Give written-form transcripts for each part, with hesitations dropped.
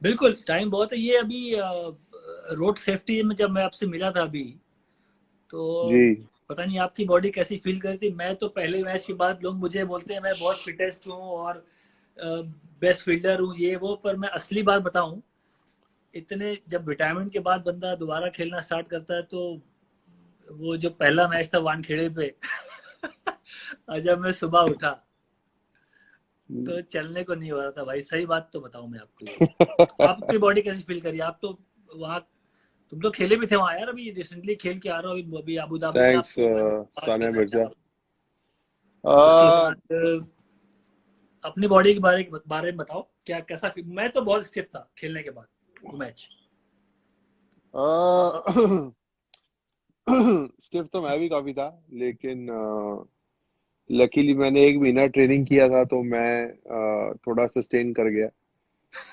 बिल्कुल टाइम बहुत है। ये अभी रोड सेफ्टी में जब मैं आपसे मिला था अभी, तो जी। पता नहीं आपकी बॉडी कैसी फील कर रही थी। मैं तो पहले मैच के बाद लोग मुझे बोलते हैं मैं बहुत फिटेस्ट हूँ और बेस्ट फील्डर हूँ ये वो, पर मैं असली बात बताऊं, इतने जब रिटायरमेंट के बाद बंदा दोबारा खेलना स्टार्ट करता है तो वो जो पहला मैच था वानखेड़े पे और जब मैं सुबह उठा तो चलने को नहीं हो रहा था भाई। सही बात तो बताऊं मैं आपको, ये आपकी बॉडी कैसी फील करी आप तो वहाँ, तुम तो खेले भी थे वहाँ यार, अभी रिसेंटली खेल के आ रहे हो, अभी अबू धाबी में थैंक्स आपको मैंने बात सानिया खेला मिर्जा। था। उसके बाद अपनी बॉडी के बारे में बताओ, क्या कैसा मैं तो बहुत स्टिफ था खेलने के बाद वो मैच। स्टिफ तो मैं भी काफी था, लेकिन लकीली मैंने एक महीना ट्रेनिंग किया था तो मैं थोड़ा सस्टेन कर गया।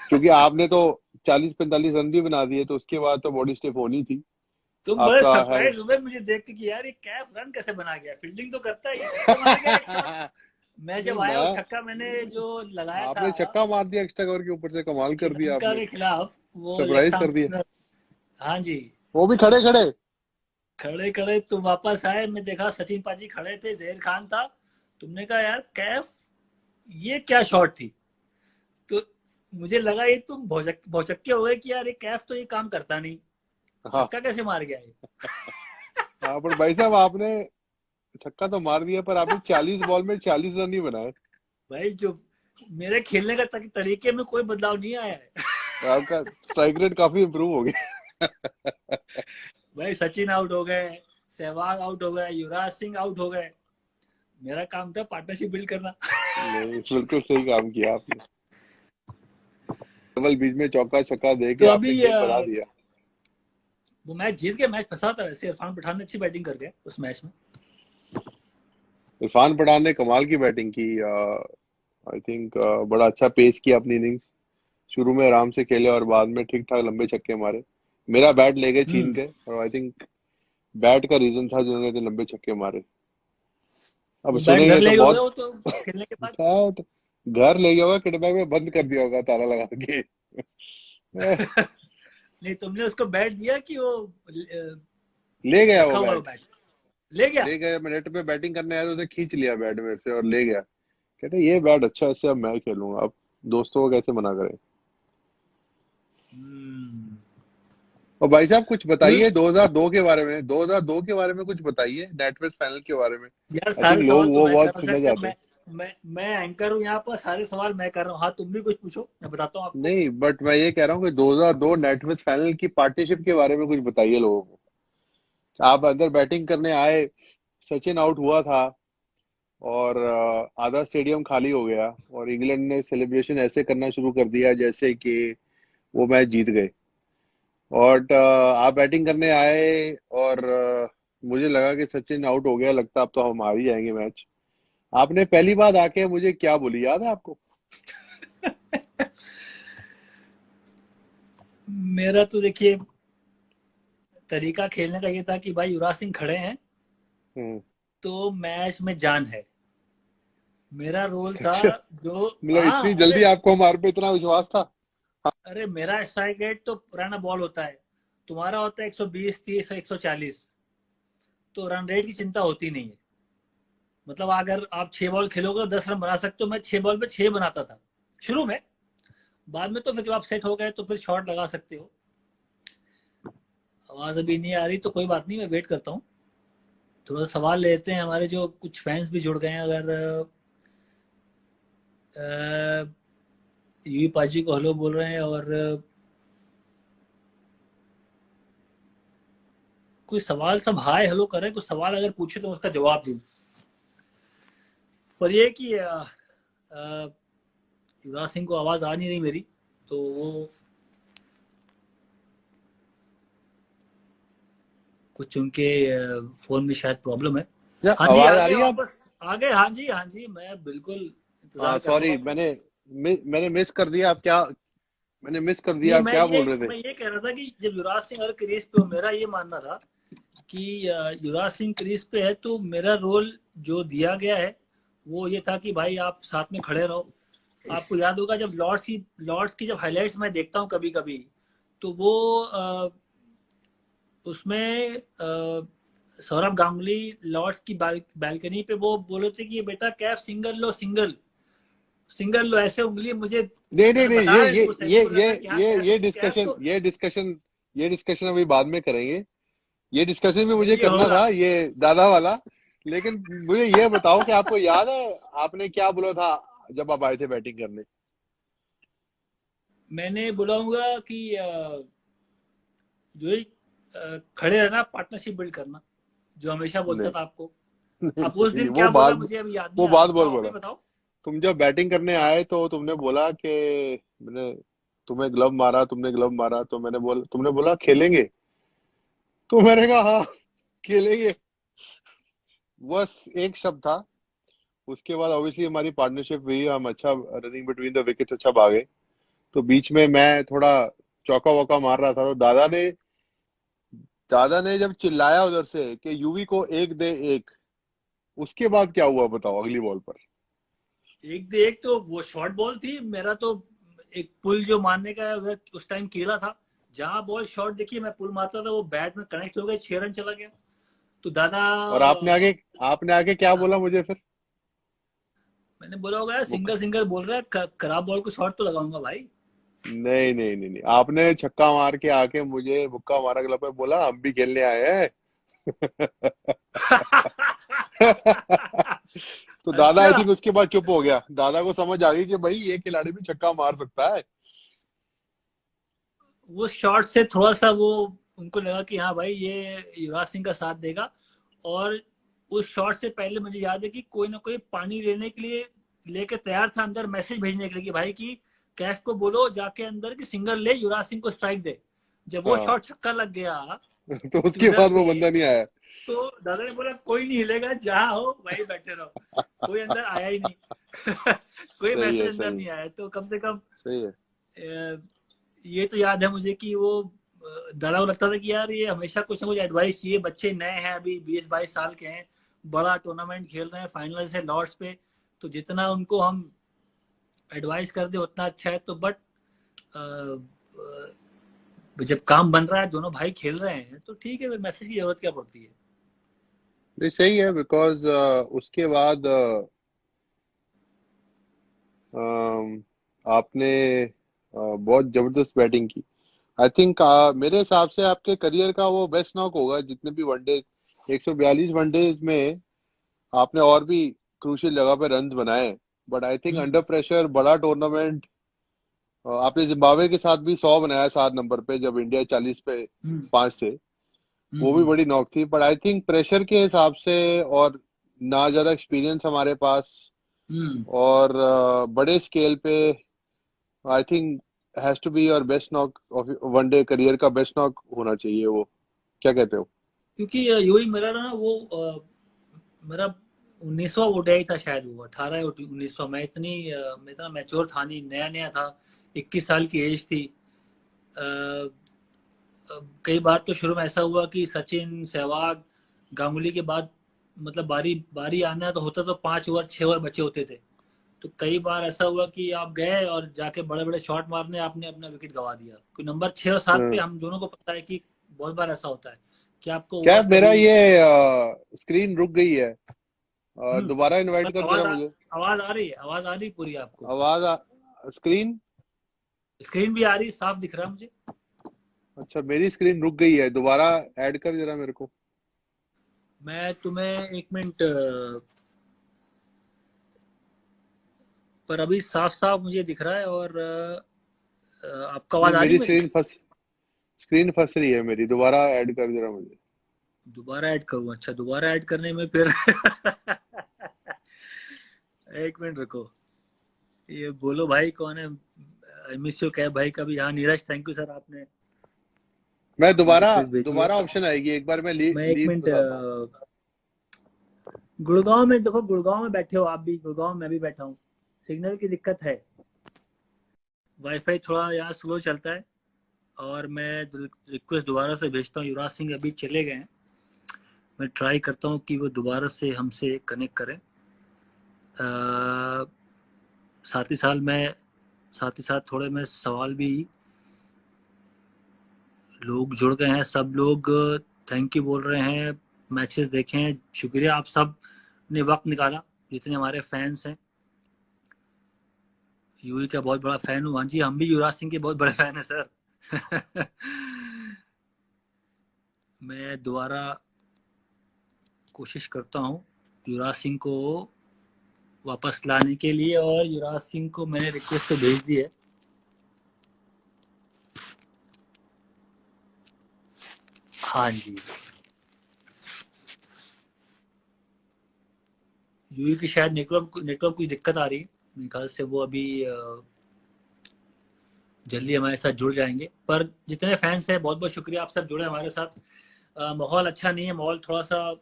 क्योंकि आपने तो 40-45 रन भी बना दिए, तो उसके बाद तो बॉडी स्टिफ होनी थी। तुम बड़े आपका हर सरप्राइज हुए मुझे देख के कि यार ये कैफ रन कैसे बना गया, फील्डिंग तो करता है, ये छक्का मार गया एक शॉट। मैं नहीं, जब आया वो मैं छक्का मैंने जो लगाया था आपने छक्का मार दिया एक्स्ट्रा कवर के ऊपर से, कमाल कर दिया श्रीलंका आपने। के खिलाफ, वो लेफ्ट सरप्राइज आर्म कर दिया, स्पिनर। हाँ जी। वो भी खड़े खड़े। खड़े खड़े तुम वापस आए, मैं देखा सचिन पाजी खड़े थे, जहीर खान था। तुमने कहा यार कैफ, ये क्या शॉट थी। तो मुझे लगा ये तुम भौचक्के हो गए कि यार ये कैफ तो ये काम करता नहीं, हाँ। छक्का कैसे मार गया ये। हाँ, पर भाई साहब आपने छक्का तो मार दिया, पर आपने 40 बॉल में 40 रन ही बनाए। भाई जो मेरे खेलने का तरीके में कोई बदलाव नहीं आया है। आपका स्ट्राइक रेट काफी इंप्रूव हो गया। भाई सचिन आउट हो गए, सहवाग आउट हो गए, युवराज सिंह आउट हो गए, मेरा काम था पार्टनरशिप बिल्ड करना। नहीं, बिल्कुल सही काम किया आपने। केवल बीच में चौका छक्का दे तो के आपने अभी गेम बना दिया। वो मैच जीत गए, मैच फंसा था वैसे, इरफान पठान ने अच्छी बैटिंग कर गए उस मैच में। इरफान पठान ने कमाल की बैटिंग की। आई थिंक बड़ा अच्छा पेस किया अपनी इनिंग्स। शुरू में आराम से खेले और बाद में ठीक ठाक लंबे छक्के मारे। मेरा बैट ले गए छीन हम्म। के, और आई थिंक बैट का रीजन था जिन्होंने इतने लंबे छक्के मारे। अब वो बैट घर सुनेंगे तो ले गए बहुत। हो तो खेलने के बाद। बैट घर ले गया होगा, किटबैग में बंद कर दिया होगा ताला लगा के। नहीं तुमने उसको बैट दिया कि वो ले गया वो रखा हुआ है वो बैट। बैट, ले गया। ले गया, मैं नेट पे बैटिंग करने आया तो उसे खींच लिया बैट मेरे से और ले गया। कहते ये बैट अच्छा है, इससे अब मैं खेलूंगा। अब दोस्तों को कैसे मना करें। हम्म। और भाई साहब कुछ नहीं बताइए 2002 के बारे में, 2002 के बारे में कुछ बताइए, नेटवेस्ट फाइनल के बारे में। यार आई सारे थिंक सवाल लोग तो वो मैं कर बहुत रहा सुनना था, चाहते हैं। मैं एंकर हूँ यहाँ पर, सारे सवाल मैं कर रहा हूँ। हाँ तुम भी कुछ पूछो, मैं बताता हूँ आपको। नहीं, बट मैं ये कह रहा हूँ कि 2002 नेटवेस्ट फाइनल की पार्टनरशिप के बारे में कुछ बताइए लोगों को। आप अंदर बैटिंग करने आए, सचिन आउट हुआ था, और आधा स्टेडियम खाली हो गया, और इंग्लैंड ने सेलिब्रेशन ऐसे करना शुरू कर दिया जैसे कि वो मैच जीत गए। और आप बैटिंग करने आए, और मुझे लगा कि सचिन आउट हो गया, लगता अब तो हम हार ही जाएंगे मैच। आपने पहली बात आके मुझे क्या बोली, याद है आपको? मेरा तो देखिए तरीका खेलने का ये था कि भाई युवराज सिंह खड़े हैं हम्म। तो मैच में जान है, मेरा रोल था अच्छा, जो। मतलब हाँ इतनी अरे, जल्दी आपको हमारे पे इतना विश्वास था? अरे मेरा स्ट्राइक रेट तो पुराना बॉल होता है, तुम्हारा होता है 120 30 140, तो रन रेट की चिंता होती नहीं है। मतलब अगर आप 6 बॉल खेलोगे तो 10 रन बना सकते हो, मैं 6 बॉल पे 6 बनाता था शुरू में। बाद में तो फिर जब आप सेट हो गए तो फिर शॉट लगा सकते हो। आवाज अभी नहीं आ रही तो कोई बात नहीं, मैं वेट करता हूँ। थोड़ा सवाल लेते हैं, हमारे जो कुछ फैंस भी जुड़ गए हैं। अगर यूई पाजी को हेलो बोल रहे हैं, और कोई सवाल सब हाय हेलो कर रहे हैं, कुछ सवाल अगर पूछे तो उसका जवाब दूँ। पर ये कि युवराज सिंह को आवाज आ नहीं रही मेरी, तो वो कुछ उनके फोन में शायद प्रॉब्लम है। क्या हाँ जी आवाज आ आ गए रही है आप? वापस, आ गए। हाँ जी हाँ जी, मैं बिल्कुल हाँ, इंतजार कर रहा सॉरी, हूँ। मैंने मिस कर दिया। आप क्या, मैंने मिस कर नहीं दिया, आप क्या बोल रहे थे? मैं ये कह रहा था कि जब युवराज सिंह अगर क्रीज पे हो, मेरा ये मानना था कि युवराज सिंह क्रीज पे है तो मेरा रोल जो दिया गया है वो ये था कि भाई आप साथ में खड़े रहो, आपको याद होगा जब लॉर्ड्स की जब हाइलाइट्स मैं देखता हूँ कभी कभी, तो वो उसमें सौरभ गांगुली लॉर्ड्स की बालकनी पे वो बोले थे कि बेटा Kaif single low, single single low, ऐसे उंगली मुझे नहीं नहीं मैंने नहीं, बताया इनको, सैनी को लगा कि हाँ ये कैफ डिस्कशन तो ये डिस्कशन अभी बाद में करेंगे। ये डिस्कशन भी मुझे ये करना होगा। था, ये दादा वाला। लेकिन मुझे ये बताओ कि आपको याद है आपने क्या बोला था जब आप आए थे बैटिंग करने? मैंने बुलाऊंगा कि जो ही खड़े रहना, पार्टनरशिप बिल्ड करना, जो हमेशा बोलता नहीं था आपको। नहीं अब उस नहीं, दिन क्या बोला मुझे अभी याद नहीं वो आ रहा, बात बोल बताओ बोला। अभी बताओ। तुम जब बैटिंग करने हाँ, आए तो तुमने बोला कि मैंने तुम्हें ग्लव मारा, तुमने ग्लव मारा, तो मैंने बोला, तुमने बोला खेलेंगे, तो मैंने कहा हाँ खेलेंगे। बस एक शब्द था। उसके बाद ऑब्वियसली हमारी पार्टनरशिप हुई, हम अच्छा रनिंग बिटवीन द विकेट्स अच्छा भागे। तो बीच में मैं थोड़ा चौका वौका मार रहा था, तो दादा ने जब चिल्लाया उधर से कि यूवी को एक दे एक, उसके बाद क्या हुआ बताओ अगली बॉल पर? एक दे एक तो वो शॉर्ट बॉल थी मेरा तो, एक पुल जो मारने का उधर उस टाइम खेला था, जहां बॉल शॉर्ट देखिए मैं पुल मारता था वो बैट में कनेक्ट हो गया, 6 रन चला गया। तो दादा और आपने आगे क्या बोला मुझे फिर? मैंने बोला होगा यार वो सिंगल सिंगल बोल रहा है, खराब बॉल को शॉर्ट तो लगाऊंगा भाई। नहीं नहीं नहीं नहीं, आपने छक्का मार के आके मुझे मुक्का मारा गला पे, बोला हम भी खेलने आए हैं। तो दादा आई अच्छा, थिंक उसके बाद चुप हो गया, दादा को समझ आ गई कि भाई ये खिलाड़ी भी छक्का मार सकता है। वो शॉट से थोड़ा सा वो उनको लगा कि हाँ भाई ये युवराज सिंह का साथ देगा। और उस शॉट से पहले मुझे याद है कि कोई ना कोई पानी लेने के लिए लेके तैयार था अंदर, मैसेज भेजने के लिए कि भाई की कैफ को बोलो जाके अंदर की सिंगल ले, युवराज सिंह को स्ट्राइक दे। जब वो हाँ। शॉट छक्का लग गया तो उसके ट्विटर बाद वो पे, बंदा नहीं आया। तो दादा ने बोला कोई नहीं हिलेगा, जहां हो वहीं बैठे रहो। कोई अंदर आया ही नहीं। कोई सही मैसेज है, अंदर सही है, नहीं आया, तो कम से कम सही है। ये तो याद है मुझे कि वो दादा को लगता था कि यार ये हमेशा कुछ ना कुछ एडवाइस चाहिए, बच्चे नए हैं अभी 20-22 साल के हैं, बड़ा टूर्नामेंट खेल रहे हैं, फाइनल से लॉर्ड्स पे, तो जितना उनको हम एडवाइस कर दे उतना अच्छा है। तो बट जब काम बन रहा है, दोनों भाई खेल रहे हैं, तो ठीक है, फिर मैसेज की जरूरत क्या पड़ती है। नहीं सही है, बिकॉज उसके बाद आपने बहुत जबरदस्त बैटिंग की। आई थिंक मेरे हिसाब से आपके करियर का वो बेस्ट नॉक होगा जितने भी वनडे, 142 वनडेज में आपने और भी क्रूशियल जगह पे रन बनाए। But I think hmm under pressure बड़ा टूर्नामेंट, आपने जिम्बाब्वे के साथ भी 100 बनाया 7 नंबर पे जब इंडिया 40 पे हम्म 5 थे। वो भी हम्म बड़ी नॉक थी, बट आई थिंक प्रेशर के हिसाब से और ना ज्यादा एक्सपीरियंस हमारे पास, हम्म। और बड़े स्केल पे I think has to be your best knock of one day career का, बेस्ट नॉक होना चाहिए वो। क्या कहते हो? क्योंकि यूही मेरा ना वो मेरा 19वां ओडीआई था शायद, वो 18 या 19वां। मैं इतना मैच्योर था नहीं, नया नया था, 21 साल की एज थी। अ, कई बार तो शुरू में ऐसा हुआ कि सचिन, सहवाग, गांगुली के बाद मतलब बारी बारी आना तो होता, तो 5 ओवर 6 ओवर बचे होते थे। तो कई बार ऐसा हुआ कि आप गए और जाके बड़े बड़े शॉट मारने, आपने अपना विकेट गवा दिया। कोई नंबर 6 और 7 पे हम दोनों को पता है कि बहुत बार ऐसा होता है कि आपको क्या ओवर्स मेरा कभी ये स्क्रीन रुक गई है? हम्म। दोबारा इनवाइट पर कर जरा मुझे। आवाज आ रही है, आवाज आ रही है पूरी आपको? स्क्रीन। स्क्रीन भी आ रही है, साफ दिख रहा है मुझे। अच्छा, मेरी स्क्रीन रुक गई है, दोबारा ऐड कर जरा मेरे को। मैं तुम्हें 1 मिनट पर अभी साफ साफ मुझे दिख रहा है। और आपका नहीं, आवाज आ रही मेरी है मेरी? स्क्रीन फंस रही है मेरी, दोबारा ऐड कर जरा मुझे। दोबारा ऐड करूँ? अच्छा, दोबारा ऐड करने में फिर 1 मिनट रुको। ये बोलो भाई कौन है? आई मिस यू कैब भाई का भी, हाँ नीरज, थैंक यू सर, आपने मैं अभी दोबारा रिक्वेस्ट भेजी है। दोबारा ऑप्शन आएगी, एक बार मैं मैं एक लीव मिनट बताता हूँ। गुड़गांव में देखो, गुड़गांव में बैठे हो आप भी, गुड़गांव में भी बैठा हूँ, सिग्नल की दिक्कत है, वाईफाई थोड़ा यहाँ स्लो चलता है। और मैं रिक्वेस्ट दोबारा से भेजता हूँ, युवराज सिंह अभी चले गए हैं, मैं ट्राई करता हूँ कि वो दोबारा से हमसे कनेक्ट करें। साथ ही साथ थोड़े में सवाल भी, लोग जुड़ गए हैं, सब लोग थैंक यू बोल रहे हैं, मैचेस देखे हैं, शुक्रिया आप सब ने वक्त निकाला, जितने हमारे फैंस हैं। यूई का बहुत बड़ा फैन हूँ। हाँ जी, हम भी युवराज सिंह के बहुत बड़े फैन हैं सर। मैं दोबारा कोशिश करता हूँ युवराज सिंह को वापस लाने के लिए, और युवराज सिंह को मैंने रिक्वेस्ट तो भेज दी है। हाँ जी, यूई की शायद नेटवर्क कुछ दिक्कत आ रही है, मेरे ख्याल से वो अभी जल्दी हमारे साथ जुड़ जाएंगे। पर जितने फैंस हैं, बहुत बहुत शुक्रिया, आप सब जुड़े हमारे साथ। माहौल अच्छा नहीं है, माहौल थोड़ा सा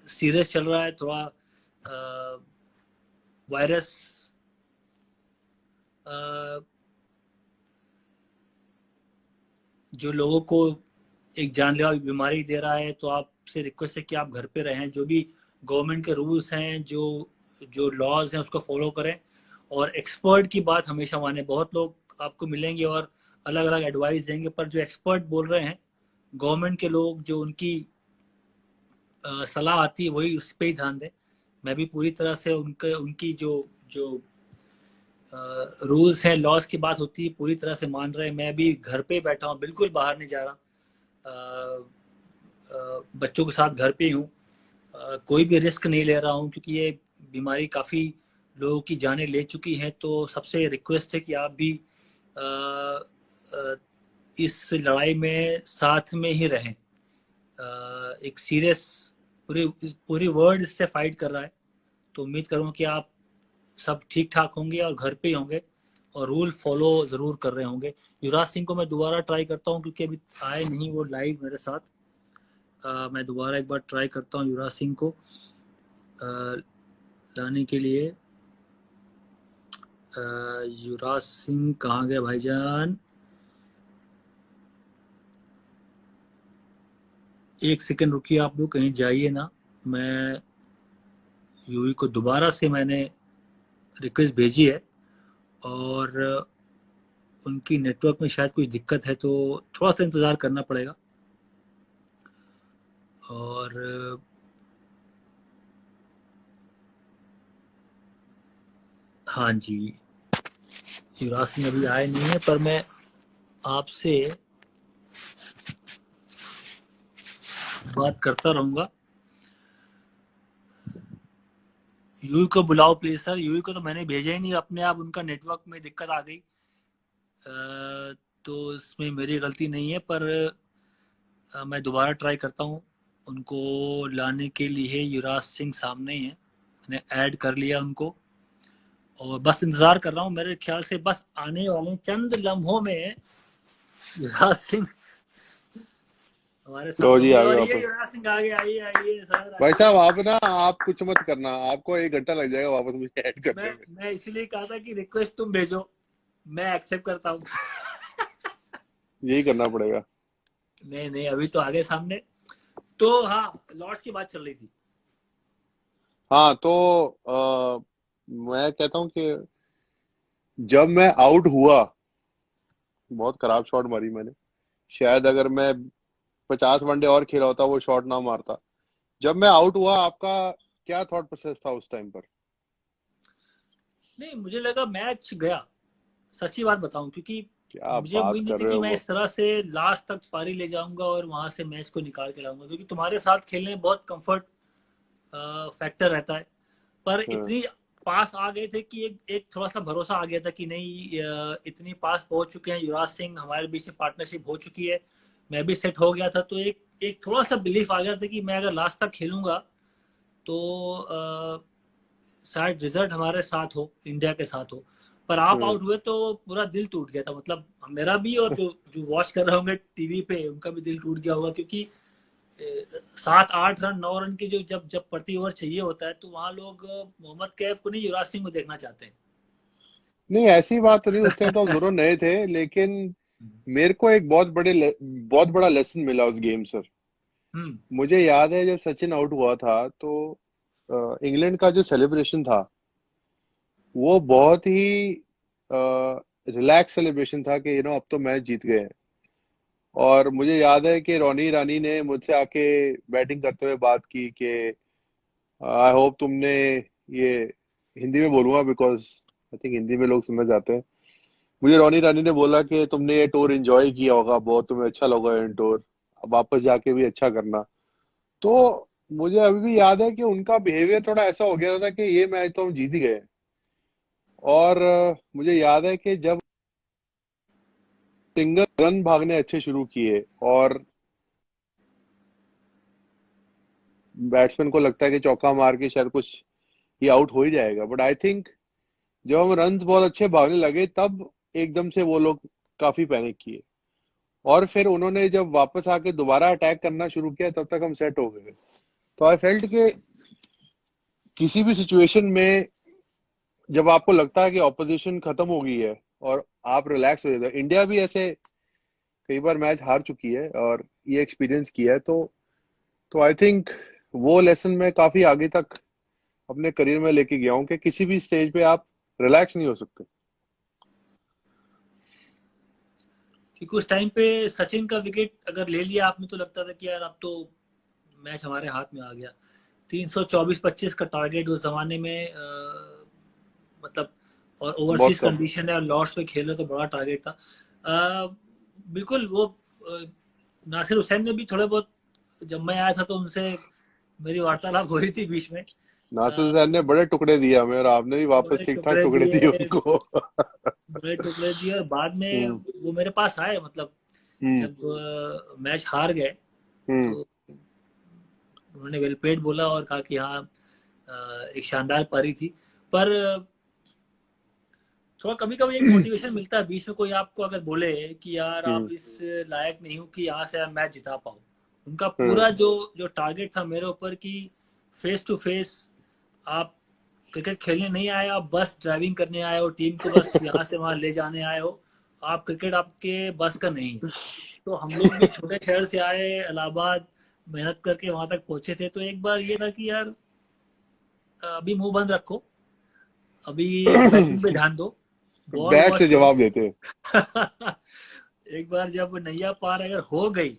सीरियस चल रहा है, थोड़ा वायरस जो लोगों को एक जानलेवा बीमारी दे रहा है। तो आपसे रिक्वेस्ट है कि आप घर पे रहें, जो भी गवर्नमेंट के रूल्स हैं, जो जो लॉज हैं, उसको फॉलो करें, और एक्सपर्ट की बात हमेशा माने। बहुत लोग आपको मिलेंगे और अलग अलग एडवाइस देंगे, पर जो एक्सपर्ट बोल रहे हैं, गवर्नमेंट के लोग, जो उनकी सलाह आती है, वही उस पर ही ध्यान दें। मैं भी पूरी तरह से उनकी जो जो रूल्स हैं, लॉज की बात होती है, पूरी तरह से मान रहे हैं। मैं भी घर पे बैठा हूँ, बिल्कुल बाहर नहीं जा रहा। बच्चों के साथ घर पे हूँ। कोई भी रिस्क नहीं ले रहा हूँ, क्योंकि ये बीमारी काफ़ी लोगों की जानें ले चुकी है। तो सबसे रिक्वेस्ट है कि आप भी आ, आ, इस लड़ाई में साथ में ही रहें। एक सीरियस, पूरी पूरी वर्ल्ड इससे फाइट कर रहा है। तो उम्मीद करूँगा कि आप सब ठीक ठाक होंगे और घर पे ही होंगे, और रूल फॉलो ज़रूर कर रहे होंगे। युवराज सिंह को मैं दोबारा ट्राई करता हूँ, क्योंकि अभी आए नहीं वो लाइव मेरे साथ। मैं दोबारा एक बार ट्राई करता हूँ युवराज सिंह को लाने के लिए। युवराज सिंह कहाँ गए भाईजान? एक सेकंड रुकिए, आप लोग कहीं जाइए ना। मैं यूई को दोबारा से मैंने रिक्वेस्ट भेजी है, और उनकी नेटवर्क में शायद कुछ दिक्कत है, तो थोड़ा सा इंतज़ार करना पड़ेगा। और हाँ जी, युवराज सिंह अभी आए नहीं है, पर मैं आपसे बात करता रहूँगा। यूई को बुलाओ प्लीज़ सर। यूई को तो मैंने भेजा ही नहीं, अपने आप उनका नेटवर्क में दिक्कत आ गई। तो इसमें मेरी गलती नहीं है, पर मैं दोबारा ट्राई करता हूँ उनको लाने के लिए। युवराज सिंह सामने ही है, मैंने ऐड कर लिया उनको, और बस इंतज़ार कर रहा हूँ। मेरे ख्याल से बस आने वाले चंद लम्हों में युवराज सिंह हमारे लो साथ जी, होंगे। आ गए और ये वापस। युवराज सिंह आगे, आइए आइए सर भाई आइए। साहब, आप ना, आप कुछ मत करना, आपको 1 घंटा लग जाएगा वापस मुझे ऐड करने में। मैं इसीलिए कहा था कि रिक्वेस्ट तुम भेजो, मैं एक्सेप्ट करता हूँ। यही करना पड़ेगा। नहीं नहीं, अभी तो आगे सामने। तो हाँ, लॉर्ड्स की बात चल रही थी। हाँ, तो मैं कहता हूँ कि जब मैं आउट हुआ, बहुत खराब शॉट मारी मैंने। शायद अगर मैं 50 वनडे और खेला होता, वो शॉट ना मारता। जब मैं आउट हुआ, आपका क्या थॉट प्रोसेस था उस टाइम पर? नहीं, मुझे लगा मैच गया, सच्ची बात बताऊं, क्योंकि क्या मुझे बात उम्मीद नहीं कर थी रहे कि हो मैं वो? इस तरह से लास्ट तक पारी ले जाऊंगा और वहां से मैच को निकाल के लाऊंगा, क्योंकि तुम्हारे साथ खेलने में बहुत कंफर्ट फैक्टर रहता है। पर हाँ। इतनी पास आ गए थे कि एक थोड़ा सा भरोसा आ गया था कि नहीं, इतनी पास पहुंच चुके हैं युवराज सिंह, हमारे बीच में पार्टनरशिप हो चुकी है, मैं भी सेट हो गया था। तो एक एक थोड़ा सा बिलीफ आ गया था कि मैं अगर लास्ट तक खेलूंगा, तो शायद रिजल्ट हमारे साथ हो, इंडिया के साथ हो। पर आप हाँ। आउट हुए तो पूरा दिल टूट गया था, मतलब मेरा भी, और जो जो वॉच कर रहे होंगे टीवी पे, उनका भी दिल टूट गया होगा। क्योंकि 7 8 रन 9 रन की जो जब जब प्रति ओवर चाहिए होता है, तो वहाँ लोग मोहम्मद कैफ को नहीं, युवराज सिंह को देखना चाहते हैं। नहीं, ऐसी बात तो नहीं, उस टाइम तो हम दोनों नए थे, लेकिन मेरे को एक बहुत बड़ा लेसन मिला उस गेम से। हम्म। मुझे याद है जब सचिन आउट हुआ था, तो इंग्लैंड का जो सेलिब्रेशन था, वो बहुत ही रिलैक्स सेलिब्रेशन था कि अब तो मैच जीत गए हैं। और मुझे याद है कि रोनी ईरानी ने मुझसे आके बैटिंग करते हुए बात की कि आई होप तुमने ये, हिंदी में बोलूंगा बिकॉज आई थिंक हिंदी में लोग समझ जाते हैं। मुझे रोनी ईरानी ने बोला कि तुमने ये टूर एंजॉय किया होगा बहुत, तुम्हें अच्छा लगा ये टूर, अब वापस जाके भी अच्छा करना। तो मुझे अभी भी याद है कि उनका बिहेवियर थोड़ा ऐसा हो गया था कि ये मैच तो हम जीत ही गए। और मुझे याद है कि जब सिंगल रन भागने अच्छे शुरू किए और बैट्समैन को लगता है कि चौका मार के शायद कुछ ये आउट हो ही जाएगा, बट आई थिंक जब हम रन बहुत अच्छे भागने लगे तब एकदम से वो लोग काफी पैनिक किए। और फिर उन्होंने जब वापस आके दोबारा अटैक करना शुरू किया तब तक हम सेट हो गए। तो आई फेल्ट कि किसी भी सिचुएशन में जब आपको लगता है कि ऑपोजिशन खत्म हो गई है और आप रिलैक्स हो जाते हो, इंडिया भी ऐसे कई बार मैच हार चुकी है और ये एक्सपीरियंस किया है। तो आई थिंक वो लेसन मैं काफी आगे तक अपने करियर में लेके गया हूँ कि किसी भी स्टेज पे आप रिलैक्स नहीं हो सकते। क्योंकि उस टाइम पे सचिन का विकेट अगर ले लिया आपने तो लगता था कि यार अब तो मैच हमारे हाथ में आ गया। 324-25 का टारगेट उस जमाने में, मतलब, और बहुत ओवरसीज कम। कंडीशन है और लॉर्ड्स में खेल रहे तो बड़ा टारगेट था। बिल्कुल वो नासिर हुसैन ने भी थोड़े बहुत, जब मैं आया था तो उनसे मेरी वार्तालाप हो रही थी बीच में। नासिर अ, हुसैन ने बड़े टुकड़े दिए हमें और आपने भी वापस बड़े ठीक ठाक टुकड़े टुकड़े दिए दिए, उनको। बड़े टुकड़े दिए, और बाद में हम्म। वो मेरे पास आए, मतलब हम्म। जब मैच हार गए हम्म। तो उन्होंने वेल पेड बोला और कहा कि हाँ, एक शानदार पारी थी। पर थोड़ा कभी कभी एक मोटिवेशन मिलता है बीच में, कोई आपको अगर बोले कि यार आप हम्म। इस लायक नहीं हो कि यहाँ से आप मैच जिता पाओ। उनका हम्म। पूरा जो जो टारगेट था मेरे ऊपर कि फेस टू फेस आप क्रिकेट खेलने नहीं आए, आप बस ड्राइविंग करने आए हो, टीम को बस यहाँ से वहां ले जाने आए हो, आप क्रिकेट आपके बस का नहीं है। तो हम लोग भी छोटे शहर से आए इलाहाबाद, मेहनत करके वहां तक पहुंचे थे। तो एक बार ये था कि यार अभी मुंह बंद रखो, अभी बैटिंग पे ध्यान दो, बॉल बैट ओवर से छोड़ो। जवाब देते हैं। एक बार जब नैया पार अगर हो गई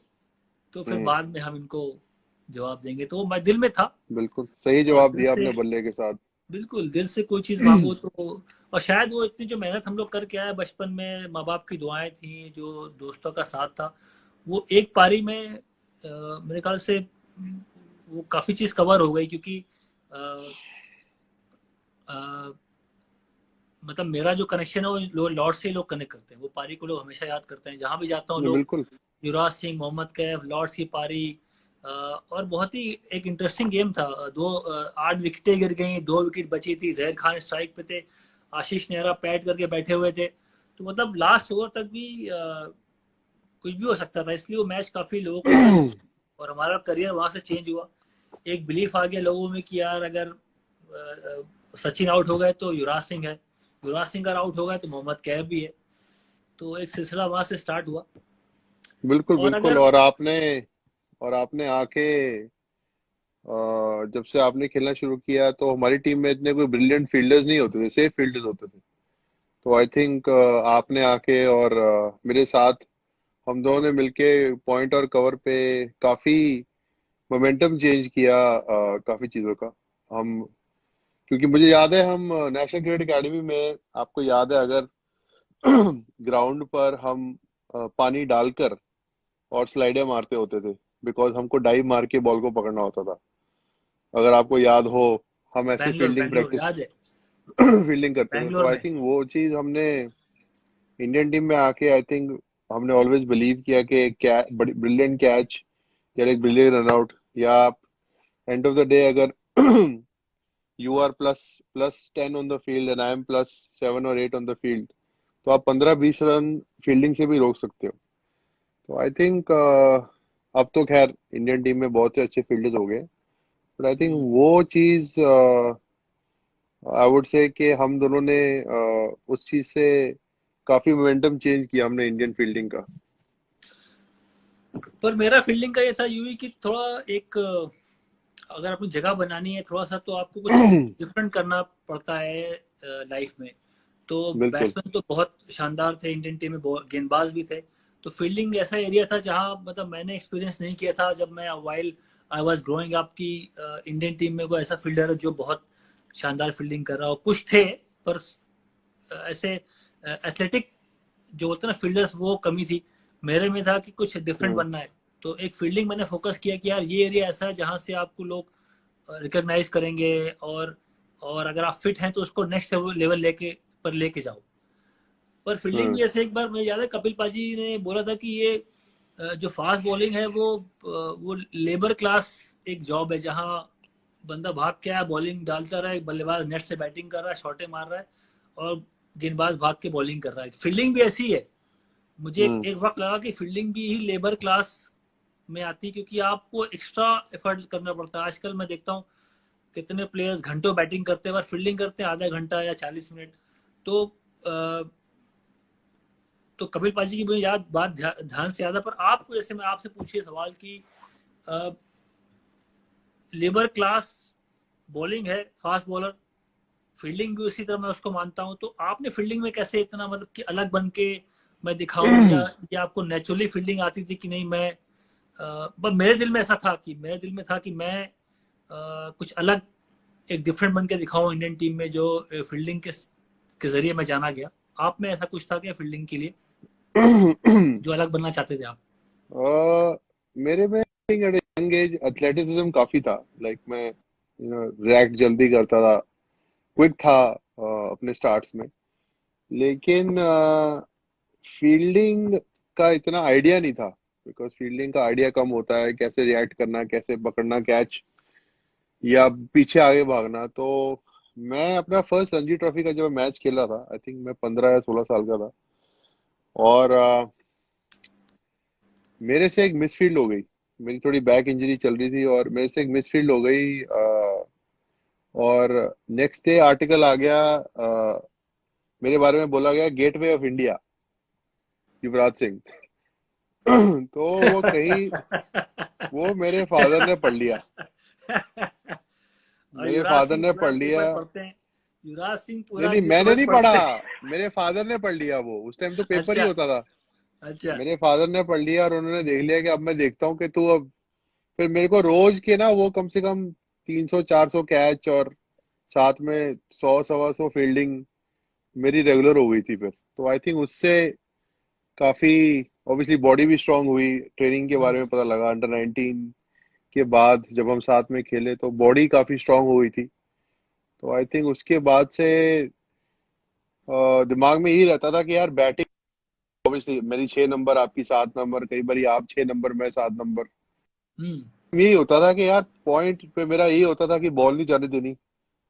तो फिर हम्म। बाद में हम इनको जवाब देंगे, तो वो मैं दिल में था। बिल्कुल सही और जवाब दिल दिया से, आपने बल्ले के साथ। बिल्कुल दिल से कोई चीज मांगो तो, और शायद वो इतनी जो मेहनत हम लोग करके आए बचपन में, माँ बाप की दुआएं थी, जो दोस्तों का साथ था, वो एक पारी में मेरे ख्याल से वो काफी चीज कवर हो गई। क्योंकि अ, अ, मतलब मेरा जो कनेक्शन है वो लॉर्ड से ही लोग कनेक्ट करते हैं, वो पारी को लोग हमेशा याद करते हैं, जहां भी जाता हूँ लोग बिल्कुल। युवराज सिंह, मोहम्मद कैफ, लॉर्ड्स की पारी। और बहुत ही एक इंटरेस्टिंग गेम था। 8 विकेटें गिर गई, 2 विकेट बची थी, जहर खान स्ट्राइक पे थे, आशीष नेहरा पैड करके बैठे हुए थे। तो मतलब लास्ट ओवर तक भी कुछ भी हो सकता था, इसलिए वो मैच काफी लोगों को याद है। और हमारा करियर वहां से चेंज हुआ। एक बिलीफ आ गया लोगों में कि यार अगर सचिन आउट हो गए तो युवराज सिंह है, युवराज सिंह अगर आउट हो गए तो मोहम्मद कैफ भी है। तो एक सिलसिला वहां से स्टार्ट हुआ। बिल्कुल और बिल्कुल। अगर और आपने आके जब से आपने खेलना शुरू किया तो हमारी टीम में इतने कोई ब्रिलियंट फील्डर्स नहीं होते थे, सेफ फील्डर्स होते थे। तो आई थिंक आपने आके और मेरे साथ हम दोनों ने मिलके पॉइंट और कवर पे काफी मोमेंटम चेंज किया काफी चीजों का। हम, क्योंकि मुझे याद है हम नेशनल क्रिकेट एकेडमी में, आपको याद है अगर ग्राउंड पर हम पानी डालकर और स्लाइडें मारते होते थे, बिकॉज हमको डाइव मार के बॉल को पकड़ना होता था, अगर आपको याद हो। हम ऐसे बैंगलोर, फील्डिंग बैंगलोर प्रैक्टिस याद है, फील्डिंग करते थे। तो बैंगलोर आई में। थिंक वो चीज हमने इंडियन टीम में आके आई थिंक हमने ऑलवेज बिलीव किया कि ब्रिलियंट कैच या एक ब्रिलियंट रन आउट, या आप एंड ऑफ द डे अगर you are plus plus 10 on the field and I am plus 7 और 8 ऑन द फील्ड, तो आप 15-20 रन फील्डिंग से भी रोक सकते हो। तो आई थिंक अब तो खैर इंडियन टीम में बहुत से अच्छे फील्डर्स हो गए, बट आई थिंक हम्म। वो चीज आई वुड से कि हम दोनों ने उस चीज से काफी मोमेंटम चेंज किया हमने इंडियन फील्डिंग का। पर मेरा फील्डिंग का ये था यूं ही कि थोड़ा एक, अगर अपनी जगह बनानी है थोड़ा सा तो आपको कुछ डिफरेंट करना पड़ता है। लाइफ में। तो बिल्कुल। बैट्समैन तो बहुत शानदार थे इंडियन टीम में, गेंदबाज भी थे। तो फील्डिंग ऐसा एरिया था जहां मतलब मैंने एक्सपीरियंस नहीं किया था जब मैं while I was growing up की इंडियन टीम में कोई ऐसा फील्डर है जो बहुत शानदार फील्डिंग कर रहा हो। कुछ थे पर ऐसे एथलेटिक जो बोलते हैं ना फील्डर्स, वो कमी थी। मेरे में था कि कुछ डिफरेंट बनना है, तो एक फील्डिंग मैंने फोकस किया कि यार ये एरिया ऐसा है जहां से आपको लोग रिकॉग्नाइज करेंगे, और अगर आप फिट हैं तो उसको नेक्स्ट लेवल लेके जाओ। पर फील्डिंग भी ऐसे, एक बार मुझे याद है कपिल पाजी ने बोला था कि ये जो फास्ट बॉलिंग है वो लेबर क्लास एक जॉब है, जहां बंदा भाग के आया, बॉलिंग डालता रहा है, बल्लेबाज नेट से बैटिंग कर रहा है, शॉटे मार रहा है, और गेंदबाज भाग के बॉलिंग कर रहा है। फील्डिंग भी ऐसी है। मुझे एक वक्त लगा कि फील्डिंग भी ही लेबर क्लास में आती, क्योंकि आपको एक्स्ट्रा एफर्ट करना पड़ता है। आजकल मैं देखता हूँ कितने प्लेयर्स घंटों बैटिंग करते हैं, पर फील्डिंग करते हैं आधा घंटा या 40 मिनट। तो तो कपिल पाजी की मुझे याद बात ध्यान से याद है। पर आपको, जैसे मैं आपसे पूछिए सवाल कि लेबर क्लास बॉलिंग है, फास्ट बॉलर, फील्डिंग भी उसी तरह मैं उसको मानता हूं। तो आपने फील्डिंग में कैसे इतना मतलब कि अलग बन के मैं दिखाऊं, या आपको नेचुरली फील्डिंग आती थी कि नहीं? मैं पर मेरे दिल में ऐसा था कि मेरे दिल में था कि मैं कुछ अलग, एक डिफरेंट बन के दिखाऊं इंडियन टीम में, जो फील्डिंग के जरिए मैं जाना गया। आप में ऐसा कुछ था क्या फील्डिंग के लिए, जो अलग बनना चाहते थे आप? मेरे में एट यंग एज एथलेटिसिज्म काफी था। लाइक मैं रिएक्ट जल्दी करता था, क्विक था अपने स्टार्ट्स में। लेकिन फील्डिंग का इतना आइडिया नहीं था, बिकॉज फील्डिंग का आइडिया कम होता है, कैसे रिएक्ट करना, कैसे पकड़ना कैच, या पीछे आगे भागना। तो मैं अपना फर्स्ट रणजी ट्रॉफी का जब मैच खेला था, आई थिंक मैं 15 या 16 साल का था, और मेरे से एक मिसफील्ड हो गई। मेरी थोड़ी बैक इंजरी चल रही थी और मेरे से एक मिसफील्ड हो गई, और नेक्स्ट डे आर्टिकल आ गया, मेरे बारे में बोला गया gateway of India Yuvraj Singh. तो वो कहीं, वो मेरे फादर ने पढ़ लिया। और मेरे युवराज फादर सिंह ने पूरा पढ़ लिया। पेपर पढ़ते हैं। युवराज सिंह नहीं पूरा नहीं, मैंने न्यूज़पेपर नहीं पढ़ते पढ़ा, हैं। मेरे फादर ने पढ़ लिया। वो उस टाइम तो पेपर ही अच्छा। होता था। अच्छा। मेरे फादर ने पढ़ लिया और उन्होंने देख लिया कि अब मैं देखता हूँ कि तू अब, फिर मेरे को रोज के ना वो कम से कम 300-400 कैच, और साथ में 100-125 फील्डिंग मेरी रेगुलर हो गई थी फिर। तो आई थिंक उससे काफी, ऑब्वियसली बॉडी भी स्ट्रांग हुई, ट्रेनिंग के बारे में पता लगा। अंडर 19 के बाद जब हम साथ में खेले तो बॉडी काफी स्ट्रांग हो गई थी। तो आई थिंक उसके बाद से दिमाग में यही रहता था कि यार बैटिंग, ऑब्वियसली मेरी 6 नंबर, आपकी 7 नंबर, कई बार आप 6 नंबर, मैं 7 नंबर। हम्म। यही होता था कि यार पॉइंट पे मेरा यही होता था कि बॉल नहीं जाने देनी,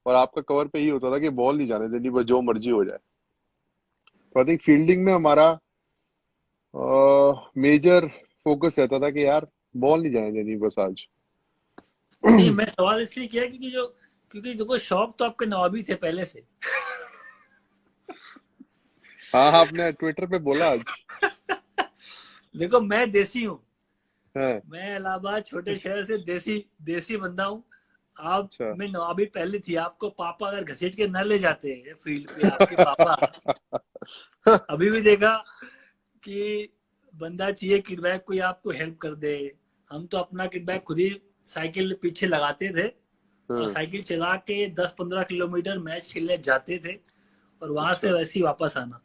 और आपका कवर पे यही होता था कि बॉल नहीं जाने देनी, बस जो मर्जी हो जाए। तो आई थिंक फील्डिंग में हमारा मेजर फोकस रहता था कि यार बॉल नहीं जाने देनी बस आज। नहीं, मैं सवाल इसलिए किया क्योंकि देखो शौक तो आपके नवाबी थे पहले से। हाँ हाँ, आपने ट्विटर पे बोला आज। देखो मैं देसी हूँ। हाँ। मैं इलाहाबाद छोटे शहर से देसी देसी बंदा हूँ। आप अच्छा। में नवाबी पहले थी। आपको पापा अगर घसीट के न ले जाते हैं फील्ड पे, आपके पापा अभी भी देखा कि बंदा चाहिए किडबैक कोई आपको हेल्प कर दे। हम तो अपना किडबैक खुद ही साइकिल पीछे लगाते थे, और हाँ, साइकिल चला के 10-15 किलोमीटर मैच खेलने जाते थे, और वहां से अच्छा वैसे ही वापस आना।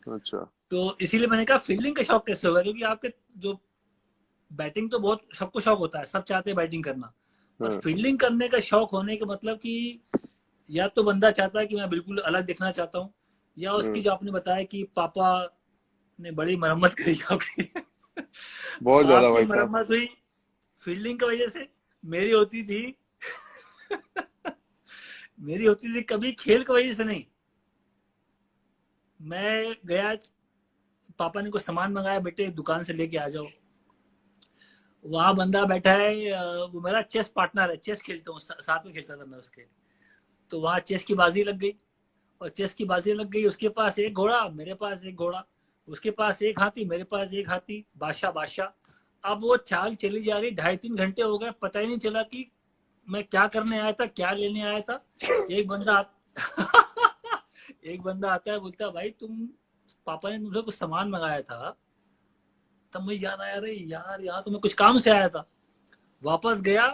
अच्छा। तो इसीलिए मैंने कहा फील्डिंग का शौक कैसे होगा, क्योंकि आपके जो बैटिंग तो बहुत सबको शौक होता है, सब चाहते हैं बैटिंग करना। पर हाँ। फील्डिंग करने का शौक होने का मतलब कि या तो बंदा चाहता है कि मैं बिल्कुल अलग दिखना चाहता हूँ, या उसकी हाँ, जो आपने बताया कि पापा ने बड़ी मरम्मत करी आपकी। बहुत ज्यादा आपकी भाई साहब। मरम्मत हुई फील्डिंग की वजह से। मेरी होती थी मेरी होती थी कभी खेल की वजह से नहीं। मैं गया, पापा ने कुछ सामान मंगाया, बेटे दुकान से लेके आ जाओ। वहां बंदा बैठा है, वो मेरा चेस पार्टनर है, चेस खेलता हूँ, साथ में खेलता था मैं उसके। तो वहां चेस की बाजी लग गई, और चेस की बाजी लग गई। उसके पास एक घोड़ा, मेरे पास एक घोड़ा। उसके पास एक हाथी, मेरे पास एक हाथी, बादशाह बादशाह। अब वो चाल चली जा रही, 2.5-3 घंटे हो गए, पता ही नहीं चला कि मैं क्या करने आया था, क्या लेने आया था। एक बंदा एक बंदा आता है, बोलता है भाई तुम, पापा ने तुमसे कुछ सामान मंगाया था। तब मुझे याद आया, अरे यार यहाँ तो मैं कुछ काम से आया था। वापस गया,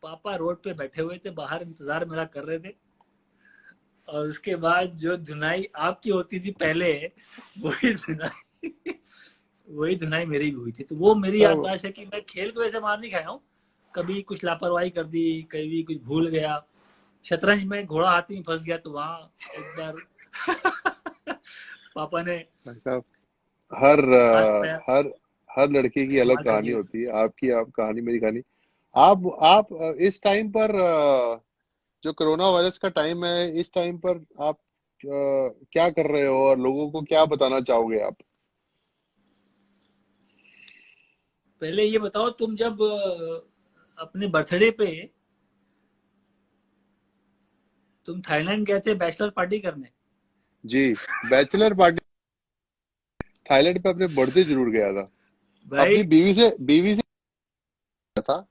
पापा रोड पे बैठे हुए थे, बाहर इंतजार मेरा कर रहे थे। और उसके बाद जो धुनाई आपकी होती थी पहले, वही धुनाई वही धुनाई मेरी भी हुई थी। तो वो मेरी तो याददाश्त है कि मैं खेल को वैसे मार नहीं खाया हूँ, कभी कुछ लापरवाही कर दी, कभी कुछ भूल गया। शतरंज में घोड़ा हाथी में फंस गया, तो वहां एक बार पापा ने ऐसा हर हाथ पैर हर हर लड़के की अलग मार कर कहानी दिया। होती है। आपकी आप कहानी, मेरी कहानी। आप इस टाइम पर जो कोरोना वायरस का टाइम है, इस टाइम पर आप क्या कर रहे हो और लोगों को क्या बताना चाहोगे आप? पहले ये बताओ, तुम जब अपने बर्थडे पे तुम थाईलैंड गए थे बैचलर पार्टी करने। जी, बैचलर पार्टी थाईलैंड पे अपने बर्थडे जरूर गया था। भाई अपनी बीवी से गया था।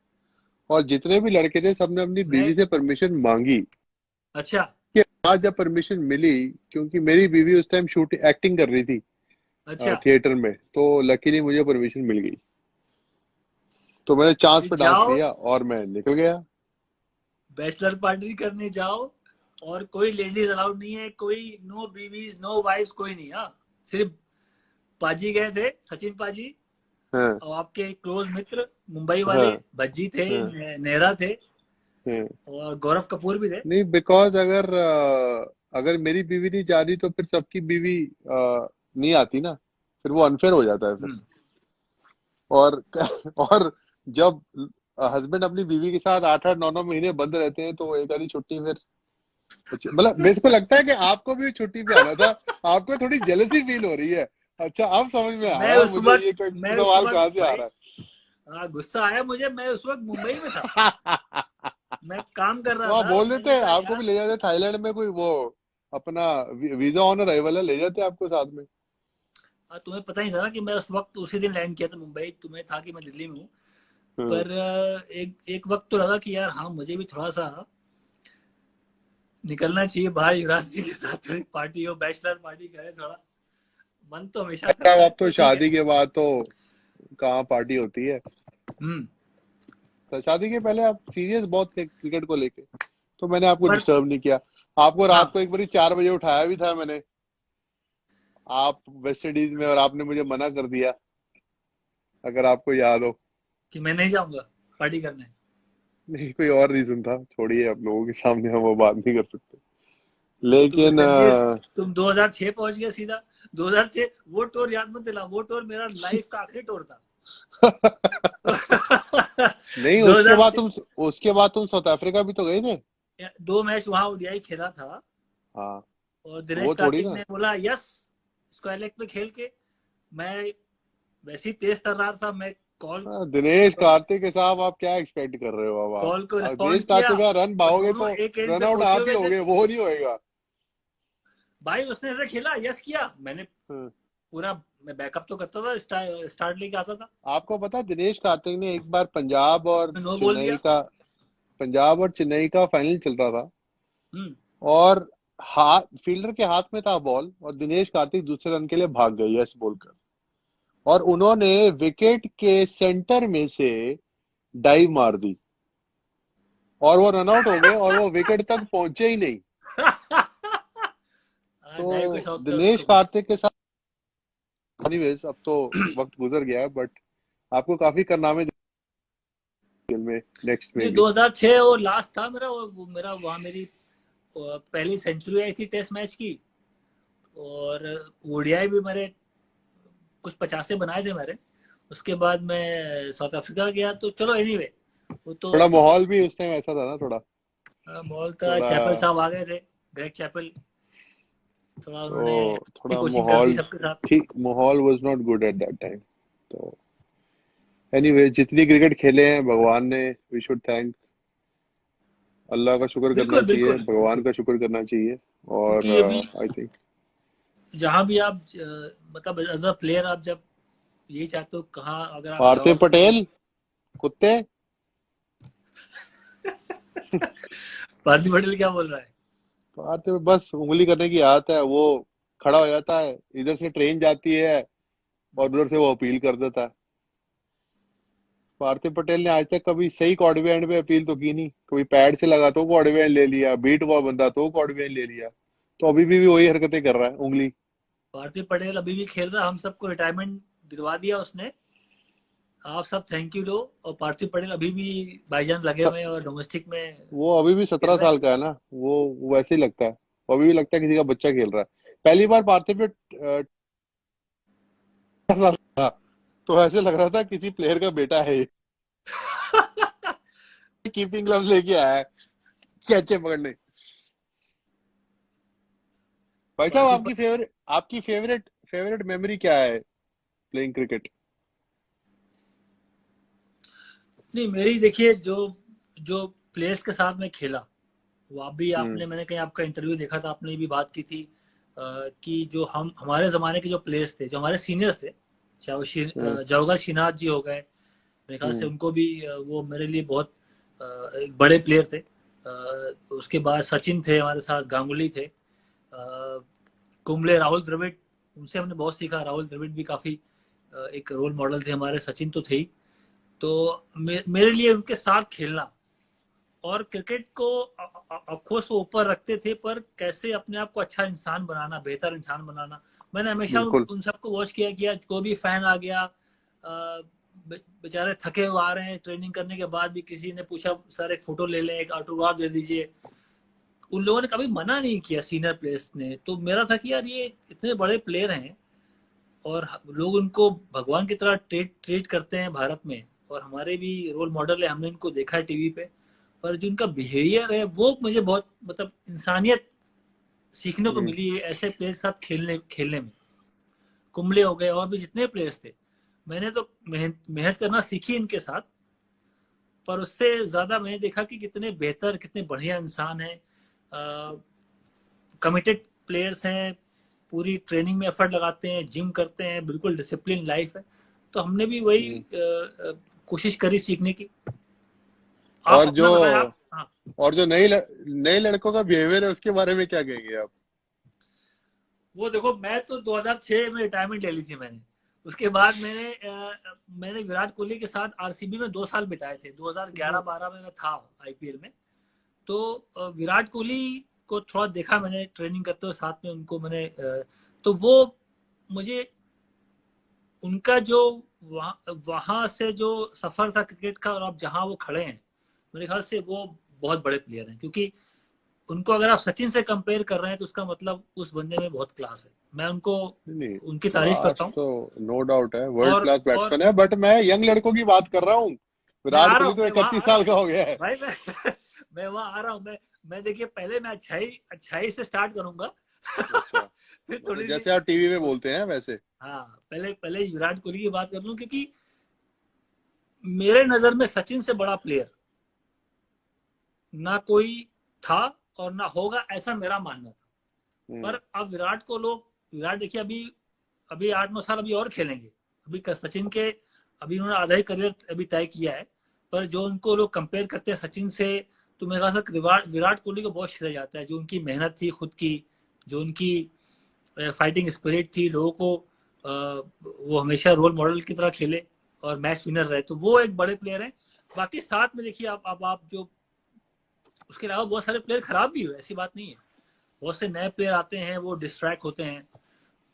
और जितने भी लड़के थे सबने अपनी मैं, बीवी से परमिशन मांगी। अच्छा कि आज जब परमिशन मिली, क्योंकि मेरी बीवी उस टाइम शूट एक्टिंग कर रही थी अच्छा, थिएटर में, तो लकीली मुझे परमिशन मिल गई। तो मैंने चांस भाई पे डांस जाओ, लिया और मैं निकल गया। बैचलर पार्टी करने जाओ, और कोई लेडीज अलाउड नहीं है, कोई नो बीवीज नो वाइफ्स, कोई नहीं। हाँ, सिर्फ पाजी गए थे, सचिन पाजी, हाँ, और आपके क्लोज मित्र मुंबई वाले हाँ, भज्जी थे, हाँ, नेहरा थे, हाँ। और गौरव कपूर भी थे। नहीं, बिकॉज अगर अगर मेरी बीवी नहीं जा रही तो फिर सबकी बीवी नहीं आती ना। फिर वो अनफेयर हो जाता है फिर। हम्म, और और जब हस्बैंड अपनी बीवी के साथ 8 8 9 9 महीने बंद रहते हैं, तो एक आधी छुट्टी फिर मतलब मेरे को लगता है कि आपको भी छुट्टी पे आना था। आपको थोड़ी जेलसी फील हो रही है। अच्छा, अब समझ में मैं आया उस मुझे वक्त ये मैं उस सवाल वक्त कहाँ से आ भाई, रहा हाँ, गुस्सा आया मुझे, मैं उस वक्त मुंबई में था, है। मैं काम कर तो रहा आप था। बोल देते, मैंने कहा आपको भी यार, ले जाते थाईलैंड में, कोई वो अपना वीजा ऑन अराइवल है, ले जाते आपको साथ में। तुम्हें पता ही था ना कि मैं उस वक्त उसी दिन लैंड किया था मुंबई, तुम्हें था कि मैं दिल्ली में हूँ। हाँ। पर एक एक वक्त तो लगा कि यार हाँ, मुझे भी थोड़ा सा निकलना चाहिए बाहर, युवराज जी के साथ थोड़ी पार्टी हो, बैचलर पार्टी करे थोड़ा, मन तो हमेशा अब करता है, आप तो पर ठीक है। शादी के बाद तो कहाँ पार्टी होती है। हम्म। तो शादी के पहले आप सीरियस बहुत थे क्रिकेट को लेके, तो मैंने आपको पर डिस्टर्ब नहीं किया। आपको रात हाँ, को एक बार 4 बजे उठाया भी था मैंने, आप वेस्ट इंडीज में, और आपने मुझे मना कर दिया, अगर आपको याद हो। कि मैं नहीं जाऊंगा पार्टी करने। नहीं, कोई और रीजन था, छोड़िए, अब लोगों के सामने हम वो बात नहीं कर सकते। तो उस लेकिन टाइम ये, तुम 2006 पहुंच गया सीधा। 2006 वो टूर याद मत दिला, वो टूर मेरा लाइफ का आखिरी टूर था। नहीं, 2006 उसके बाद तुम साउथ अफ्रीका भी तो गए थे। 2 मैच वहां ओडीआई खेला था, हाँ, और तो दिनेश वो थोड़ी कार्तिक ना। ने बोला यस, स्क्वायर लेग पे खेल के। मैं वैसे ही तेज कर रहा था, मैं कॉल दिनेश कॉल कार्तिक के साहब, आप क्या एक्सपेक्ट कर रहे हो? अब कॉल को दिनेश रिस्पॉन्ड किया, कार्तिक का रन और पाओगे दोनों तो एक एंड रन पे आउट पहुंचे आप ही हुए थे। होगे, वो नहीं होएगा। भाई उसने ऐसे खेला, यस किया, मैंने हाँ। पूरा, मैं बैकअप तो करता था, स्टार्ट लेके आता था, आपको पता है, दिनेश कार्तिक ने एक बार मैं नो बोल दिया। पंजाब और चेन्नई का फाइनल चल रहा था, हम्म। और हाथ फील्डर के हाथ में था बॉल, और दिनेश कार्तिक दूसरे रन के लिए भाग गए यस बोलकर, और उन्होंने विकेट के सेंटर में से डाइव मार दी, और वो रन आउट हो गए, और वो विकेट तक पहुंचे ही नहीं। तो डाइव का शौक था दिनेश उसको भी। कार्तिक के साथ, एनीवेज, अब तो वक्त गुजर गया है, बट आपको काफी कारनामे में नेक्स्ट में नहीं, भी। 2006 वो लास्ट था मेरा, वो मेरा वहाँ मेरी पहली सेंचुरी आई थी टेस्ट मैच की। और ओडीआई भी मेरे कुछ 50 बनाए थे मेरे। उसके बाद मैं साउथ अफ्रीका गया, तो चलो एनीवे, वो तो थोड़ा माहौल भी उस टाइम ऐसा था ना, थोड़ा मॉल था, थोड़ा चैपल साहब आ गए थे, ग्रेग चैपल, थोड़ा उन्होंने तो अच्छी थोड़ा कोचिंग कर दी माहौल सबके साथ। ठीक, माहौल was not good at that time. तो एनीवे, जितनी क्रिकेट खेले हैं भगवान ने, वी शुड थैंक, अल्लाह का शुक्र करना बिल्कुल चाहिए, बिल्कुल भगवान बिल्कुल। का शुक्र करना चाहिए। और क्योंकि अभी आई थिंक जहाँ भी आप मतलब एज अ प्लेयर, आप जब यही चाहते हो कहाँ अगर आप पार्थिव जाओ तो। पटेल कुत्ते। पार्थिव पटेल क्या बोल रहा है? भारतीय में बस उंगली करने की आदत है। वो खड़ा हो जाता है, इधर से ट्रेन जाती है और उधर से वो अपील कर देता है। पार्थिव पटेल ने आज तक कभी सही कॉर्डवे एंड पे अपील तो की नहीं। कभी पैड से लगा तो कॉर्डवे एंड ले लिया, बीट हुआ बंदा तो कॉर्डवे एंड ले लिया। तो अभी भी वही हरकतें कर रहा है, उंगली। पार्थिव पटेल अभी भी खेल रहा है, हम सबको रिटायरमेंट दिलवा दिया उसने। आप सब थैंक यू लो। और पार्थिव पटेल अभी भी भाईजान लगे स, हुए हैं और डोमेस्टिक में वो अभी भी खेल 17 रहे हैं। साल का है ना, वो वैसे ही लगता है। वो अभी भी लगता है किसी का बच्चा खेल रहा है। पहली बार पार्थिव पे 18 साल था, तो ऐसे लग रहा था किसी प्लेयर का बेटा है ये। कीपिंग ग्लव्स लेके आया है कैचे पकड़ने। भाई साहब, पार्थिव पटेल आपकी फेवरेट फेवरेट मेमोरी क्या है प्लेइंग क्रिकेट? नहीं, मेरी देखिए, जो जो प्लेयर्स के साथ मैं खेला, वो अभी हम्म। आपने, मैंने कहीं आपका इंटरव्यू देखा था, आपने भी बात की थी कि जो हम हमारे ज़माने के जो प्लेयर्स थे, जो हमारे सीनियर्स थे, चाहे वो हम्म। जवाहर श्रीनाथ जी हो गए, मेरे ख्याल से हम्म। उनको भी वो मेरे लिए बहुत एक बड़े प्लेयर थे। उसके बाद सचिन थे हमारे साथ, गांगुली थे, कुंबले, राहुल द्रविड़, उनसे हमने बहुत सीखा। राहुल द्रविड़ भी काफ़ी एक रोल मॉडल थे हमारे। सचिन तो थे ही। तो मेरे लिए उनके साथ खेलना और क्रिकेट को ऑफकोर्स वो ऊपर रखते थे, पर कैसे अपने आप को अच्छा इंसान बनाना, बेहतर इंसान बनाना, मैंने हमेशा बिल्कुल। उन सबको वॉच किया। कोई भी फैन आ गया, बेचारे थके हुए आ रहे हैं ट्रेनिंग करने के बाद भी, किसी ने पूछा सर एक फोटो ले लें, एक ऑटोग्राफ दे दीजिए, उन लोगों ने कभी मना नहीं किया सीनियर प्लेयर्स ने। तो मेरा था कि यार ये इतने बड़े प्लेयर हैं और लोग उनको भगवान की तरह ट्रीट ट्रीट करते हैं भारत में, और हमारे भी रोल मॉडल है, हमने इनको देखा है टीवी पे। पर जो उनका बिहेवियर है वो मुझे बहुत, मतलब इंसानियत सीखने को हम्म। मिली है ऐसे प्लेयर के साथ खेलने खेलने में। कुंबले हो गए और भी जितने प्लेयर्स थे, मैंने तो मेहनत मेहनत करना सीखी इनके साथ, पर उससे ज्यादा मैंने देखा कि कितने बेहतर, कितने बढ़िया इंसान हैं, कमिटेड प्लेयर्स हैं, पूरी ट्रेनिंग में एफर्ट लगाते हैं, जिम करते हैं, बिल्कुल डिसिप्लिन लाइफ है। तो हमने भी वही हम्म। कोशिश करी सीखने की। आप और जो अपना बताएं आप। हाँ, और जो नए लड़कों का बिहेवियर है उसके बारे में क्या कहेंगे आप? वो देखो, मैं तो 2006 में रिटायरमेंट ले ली थी मैंने। उसके बाद मैंने विराट कोहली के साथ आरसीबी में 2 साल बिताए थे। 2011-12 में मैं था आईपीएल में। तो विराट कोहली को थोड़ा देखा मैंने ट्रेनिंग करते हुए, साथ में उनको मैंने तो वो मुझे उनका जो वहां से जो सफर था क्रिकेट का, और अब जहां वो खड़े हैं, मेरे ख्याल से वो बहुत बड़े प्लेयर हैं। क्योंकि उनको अगर आप सचिन से कंपेयर कर रहे हैं तो उसका मतलब उस बंदे में बहुत क्लास है। मैं उनको नहीं, उनकी तारीफ करता क्लास हूँ। तो नो डाउट है, वर्ल्ड क्लास और बैट्समैन है, बट मैं यंग लड़कों की बात कर रहा हूँ। मैं विराट आ रहा कोहली हूँ, तो मैं वहां 31 आ रहा साल हूँ का हो गया है। भाई। मैं वहां आ रहा हूँ। मैं देखिए, पहले मैं अच्छाई अच्छाई से स्टार्ट करूंगा। अच्छा, फिर मतलब थोड़ी सी, जैसे आप टीवी में बोलते हैं वैसे। हाँ, पहले पहले विराट कोहली की बात कर लूं, क्योंकि मेरे नजर में सचिन से बड़ा प्लेयर ना कोई था और ना होगा, ऐसा मेरा मानना था। हम्म। पर अब विराट देखिए, अभी अभी 8-9 साल अभी और खेलेंगे। अभी सचिन के, अभी उन्होंने आधा ही करियर अभी तय किया है। पर जो उनको लोग कंपेयर करते हैं सचिन से, तो मेरे ख्याल से विराट कोहली को बहुत श्रेय जाता है। जो उनकी मेहनत थी खुद की, जो उनकी फाइटिंग स्पिरिट थी, लोगों को वो हमेशा रोल मॉडल की तरह खेले और मैच विनर रहे, तो वो एक बड़े प्लेयर हैं। बाकी साथ में देखिए, आप जो उसके अलावा बहुत सारे प्लेयर खराब भी हुए, ऐसी बात नहीं है। बहुत से नए प्लेयर आते हैं, वो डिस्ट्रैक्ट होते हैं,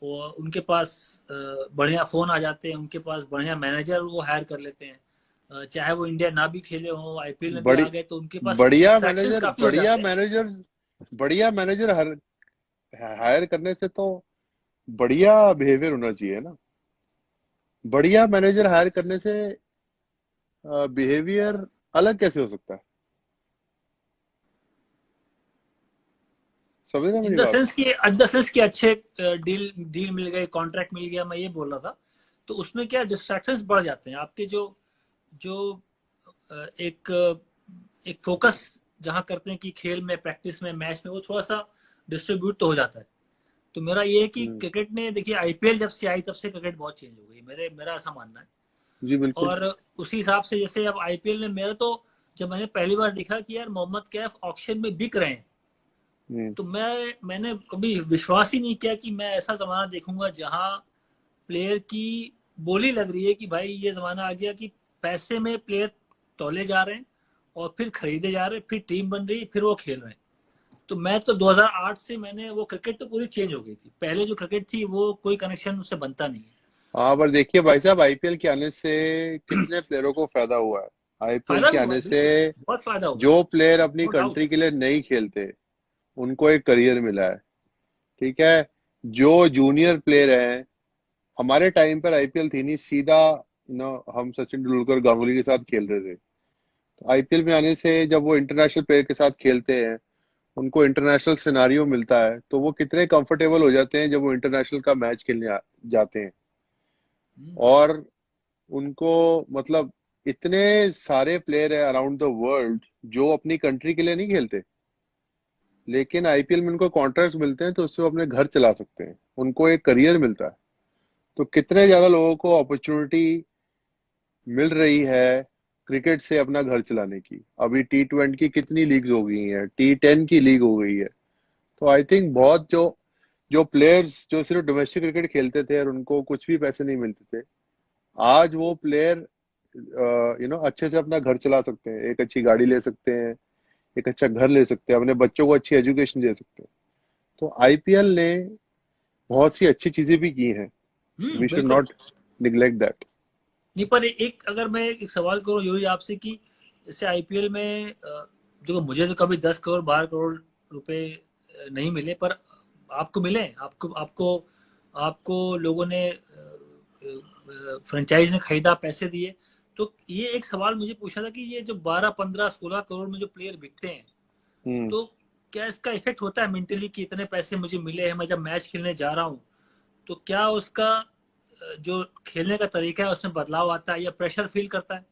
वो उनके पास बढ़िया फोन आ जाते हैं, उनके पास बढ़िया मैनेजर वो हायर कर लेते हैं। चाहे वो इंडिया ना भी खेले हो, आईपीएल में भी बड़ी आ गए, तो उनके पास बढ़िया डिस्ट्रैक्शंस मैनेजर काफी हो बढ़िया जाते हैं। मैनेजर बढ़िया मैनेजर हर हायर करने से तो बढ़िया बिहेवियर होना चाहिए ना। बढ़िया मैनेजर हायर करने से बिहेवियर अलग कैसे हो सकता है? समझ रहे हैं इन मेरी द बात? सेंस कि अच्छे डील डील मिल गए, कॉन्ट्रैक्ट मिल गया, मैं ये बोल रहा था। तो उसमें क्या डिस्ट्रैक्शंस बढ़ जाते हैं आपके, जो जो एक एक फोकस जहां करते हैं कि खेल में, प्रैक्टिस में, मैच में, वो थोड़ा सा डिस्ट्रीब्यूट तो हो जाता है। तो मेरा ये है कि हम्म। क्रिकेट ने, देखिए आईपीएल जब से आई तब से क्रिकेट बहुत चेंज हो गई, मेरा ऐसा मानना है। जी बिल्कुल। और उसी हिसाब से जैसे अब आईपीएल में, मेरा तो जब मैंने पहली बार देखा कि यार मोहम्मद कैफ ऑक्शन में बिक रहे हैं, हम्म। तो मैंने कभी विश्वास ही नहीं किया कि मैं ऐसा जमाना देखूंगा जहां प्लेयर की बोली लग रही है कि भाई ये जमाना आ गया कि पैसे में प्लेयर तौले जा रहे हैं और फिर खरीदे जा रहे हैं, फिर टीम बन रही है, फिर वो खेल रहे हैं। तो मैं तो 2008 से मैंने वो क्रिकेट तो पूरी चेंज हो गई थी। पहले जो क्रिकेट थी वो कोई कनेक्शन उससे बनता नहीं है। हाँ, पर देखिए भाई साहब, आईपीएल के आने से कितने प्लेयरों को फायदा हुआ है। आईपीएल फायदा के भी हुआ आने है, से बिल्कुल बहुत फायदा हुआ है, जो प्लेयर अपनी नो डाउट। कंट्री के लिए नहीं खेलते, उनको एक करियर मिला है। ठीक है। जो जूनियर प्लेयर हैं, हमारे टाइम पर आईपीएल थी नहीं, सीधा हम सचिन तेंदुलकर गांगुली के साथ खेल रहे थे। तो आईपीएल में आने से जब वो इंटरनेशनल प्लेयर के साथ खेलते हैं, उनको इंटरनेशनल सिनारियो मिलता है, तो वो कितने कंफर्टेबल हो जाते हैं जब वो इंटरनेशनल का मैच खेलने जाते हैं। और उनको, मतलब, इतने सारे प्लेयर है अराउंड द वर्ल्ड जो अपनी कंट्री के लिए नहीं खेलते, लेकिन आईपीएल में उनको कॉन्ट्रैक्ट्स मिलते हैं, तो उससे वो अपने घर चला सकते हैं, उनको एक करियर मिलता है। तो कितने ज्यादा लोगों को अपॉर्चुनिटी मिल रही है क्रिकेट से अपना घर चलाने की। अभी T20 की कितनी लीग्स हो गई हैं, T10 की लीग हो गई है। तो आई थिंक बहुत जो जो प्लेयर्स जो सिर्फ डोमेस्टिक क्रिकेट खेलते थे और उनको कुछ भी पैसे नहीं मिलते थे, आज वो प्लेयर अच्छे से अपना घर चला सकते हैं, एक अच्छी गाड़ी ले सकते हैं, एक अच्छा घर ले सकते हैं, अपने बच्चों को अच्छी एजुकेशन दे सकते हैं। तो आईपीएल ने बहुत सी अच्छी चीजें भी की हैं। वी शुड बिल्कुल। Not neglect that. नहीं, पर एक अगर मैं एक सवाल करूं यही आपसे कि जैसे आईपीएल में देखो मुझे तो कभी 10 करोड़ 12 करोड़ रुपए नहीं मिले, पर आपको मिले, आपको आपको आपको लोगों ने फ्रेंचाइज ने खरीदा, पैसे दिए। तो ये एक सवाल मुझे पूछा था कि ये जो 12 15 16 करोड़ में जो प्लेयर बिकते हैं, हम्म। तो क्या इसका इफेक्ट होता है मेंटली कि इतने पैसे मुझे मिले हैं, मैं जब मैच खेलने जा रहा हूँ तो क्या उसका जो खेलने का तरीका है उसमें बदलाव आता है या प्रेशर फील करता है?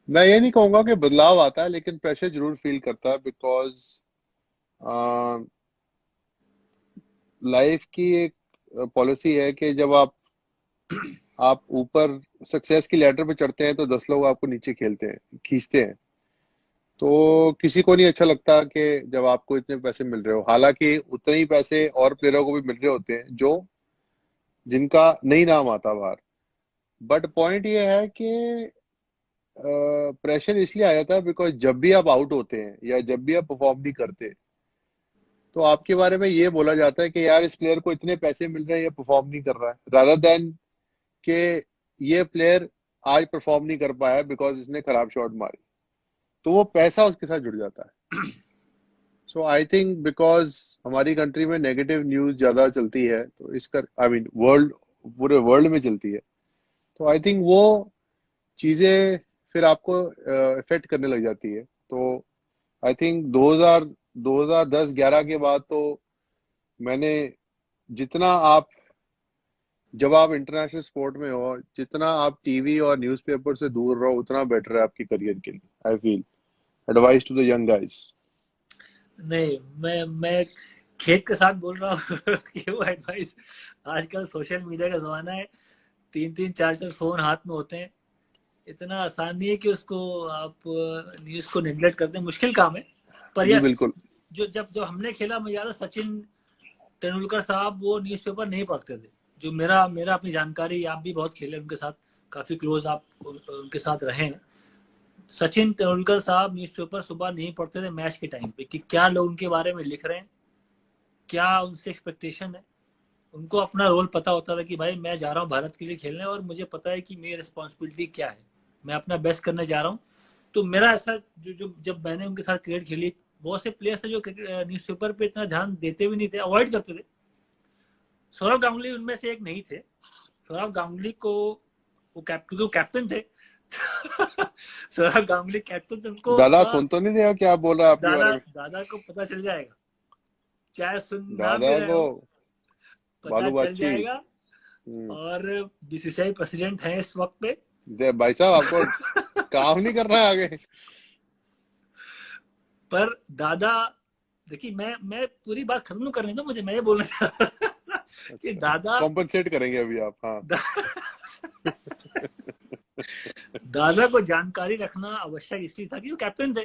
मैं ये नहीं कहूंगा कि बदलाव आता है, लेकिन प्रेशर जरूर फील करता है, बिकॉज लाइफ की एक पॉलिसी है कि जब आप ऊपर सक्सेस की लैडर पे चढ़ते हैं, तो 10 लोग आपको नीचे खेलते हैं, खींचते हैं। तो किसी को नहीं अच्छा लगता कि जब आपको इतने पैसे मिल रहे हो, हालांकि उतने ही पैसे और प्लेयरों को भी मिल रहे होते हैं जो जिनका नहीं नाम आता बाहर। बट पॉइंट ये है कि प्रेशर इसलिए आ जाता है बिकॉज जब भी आप आउट होते हैं या जब भी आप परफॉर्म नहीं करते, तो आपके बारे में ये बोला जाता है कि यार, इस प्लेयर को इतने पैसे मिल रहे हैं, ये परफॉर्म नहीं कर रहा है, रादर देन कि ये प्लेयर आज परफॉर्म नहीं कर पाया बिकॉज इसने खराब शॉट मारी। तो वो पैसा उसके साथ जुड़ जाता है। सो आई थिंक बिकॉज हमारी कंट्री में नेगेटिव न्यूज ज्यादा चलती है, तो इसका, आई मीन वर्ल्ड, पूरे वर्ल्ड में चलती है, तो आई थिंक वो चीजें फिर आपको इफेक्ट करने लग जाती है। तो आई थिंक 2010-11 के बाद तो मैंने, जितना आप, जब आप इंटरनेशनल स्पोर्ट में हो, जितना आप टीवी और न्यूज़पेपर से दूर रहो, उतना बेटर है आपके करियर के लिए। I feel advice to the young guys. नहीं, मैं खेत के साथ बोल रहा हूँ कि वो एडवाइस, आजकल सोशल मीडिया का जमाना है, 3 3 4 4 फोन हाथ में होते हैं। इतना आसान नहीं है कि उसको आप न्यूज को नेग्लेक्ट कर दें, मुश्किल काम है। पर जी यस, बिल्कुल। जो जब जब हमने खेला, मुझे याद है सचिन तेंदुलकर साहब वो न्यूज़पेपर नहीं पढ़ते थे। जो मेरा मेरा अपनी जानकारी, आप भी बहुत खेले उनके साथ, काफी क्लोज आप उनके साथ रहे हैं। सचिन तेंदुलकर साहब न्यूज़पेपर सुबह नहीं पढ़ते थे मैच के टाइम पे कि क्या लोग उनके बारे में लिख रहे हैं, क्या उनसे एक्सपेक्टेशन है। उनको अपना रोल पता होता था कि भाई मैं जा रहा हूँ भारत के लिए खेलने और मुझे पता है कि मेरी रिस्पॉन्सिबिलिटी क्या है, मैं अपना बेस्ट करने जा रहा हूँ। तो मेरा ऐसा जो जो जब मैंने उनके साथ क्रिकेट खेली, बहुत से प्लेयर्स थे जो न्यूज़पेपर पे इतना ध्यान देते भी नहीं थे, अवॉइड करते थे। सौरव गांगुली उनमें से एक नहीं थे। सौरव गांगुली को क्योंकि वो कैप्टन थे सौरव गांगुली कैप्टन थे, उनको दादा सुन तो नहीं रहे हो क्या बोल रहा है आपके दादा बारे में? दादा को पता चल जाएगा, चाहे सुन ना भी दादा रहे को हो, पता बालू चल बाची। जाएगा। और बीसीसीआई प्रेसिडेंट है इस वक्त पे दे भाई साहब, आपको काम नहीं करना है आगे? पर दादा, देखिए मैं पूरी बात खत्म करने दो मुझे, मैं ये बोलना चाह रहा था कि अच्छा, दादा कॉम्पनसेट करेंगे अभी आप, हाँ। दा, दादा को जानकारी रखना आवश्यक इसलिए था कि वो कैप्टन थे।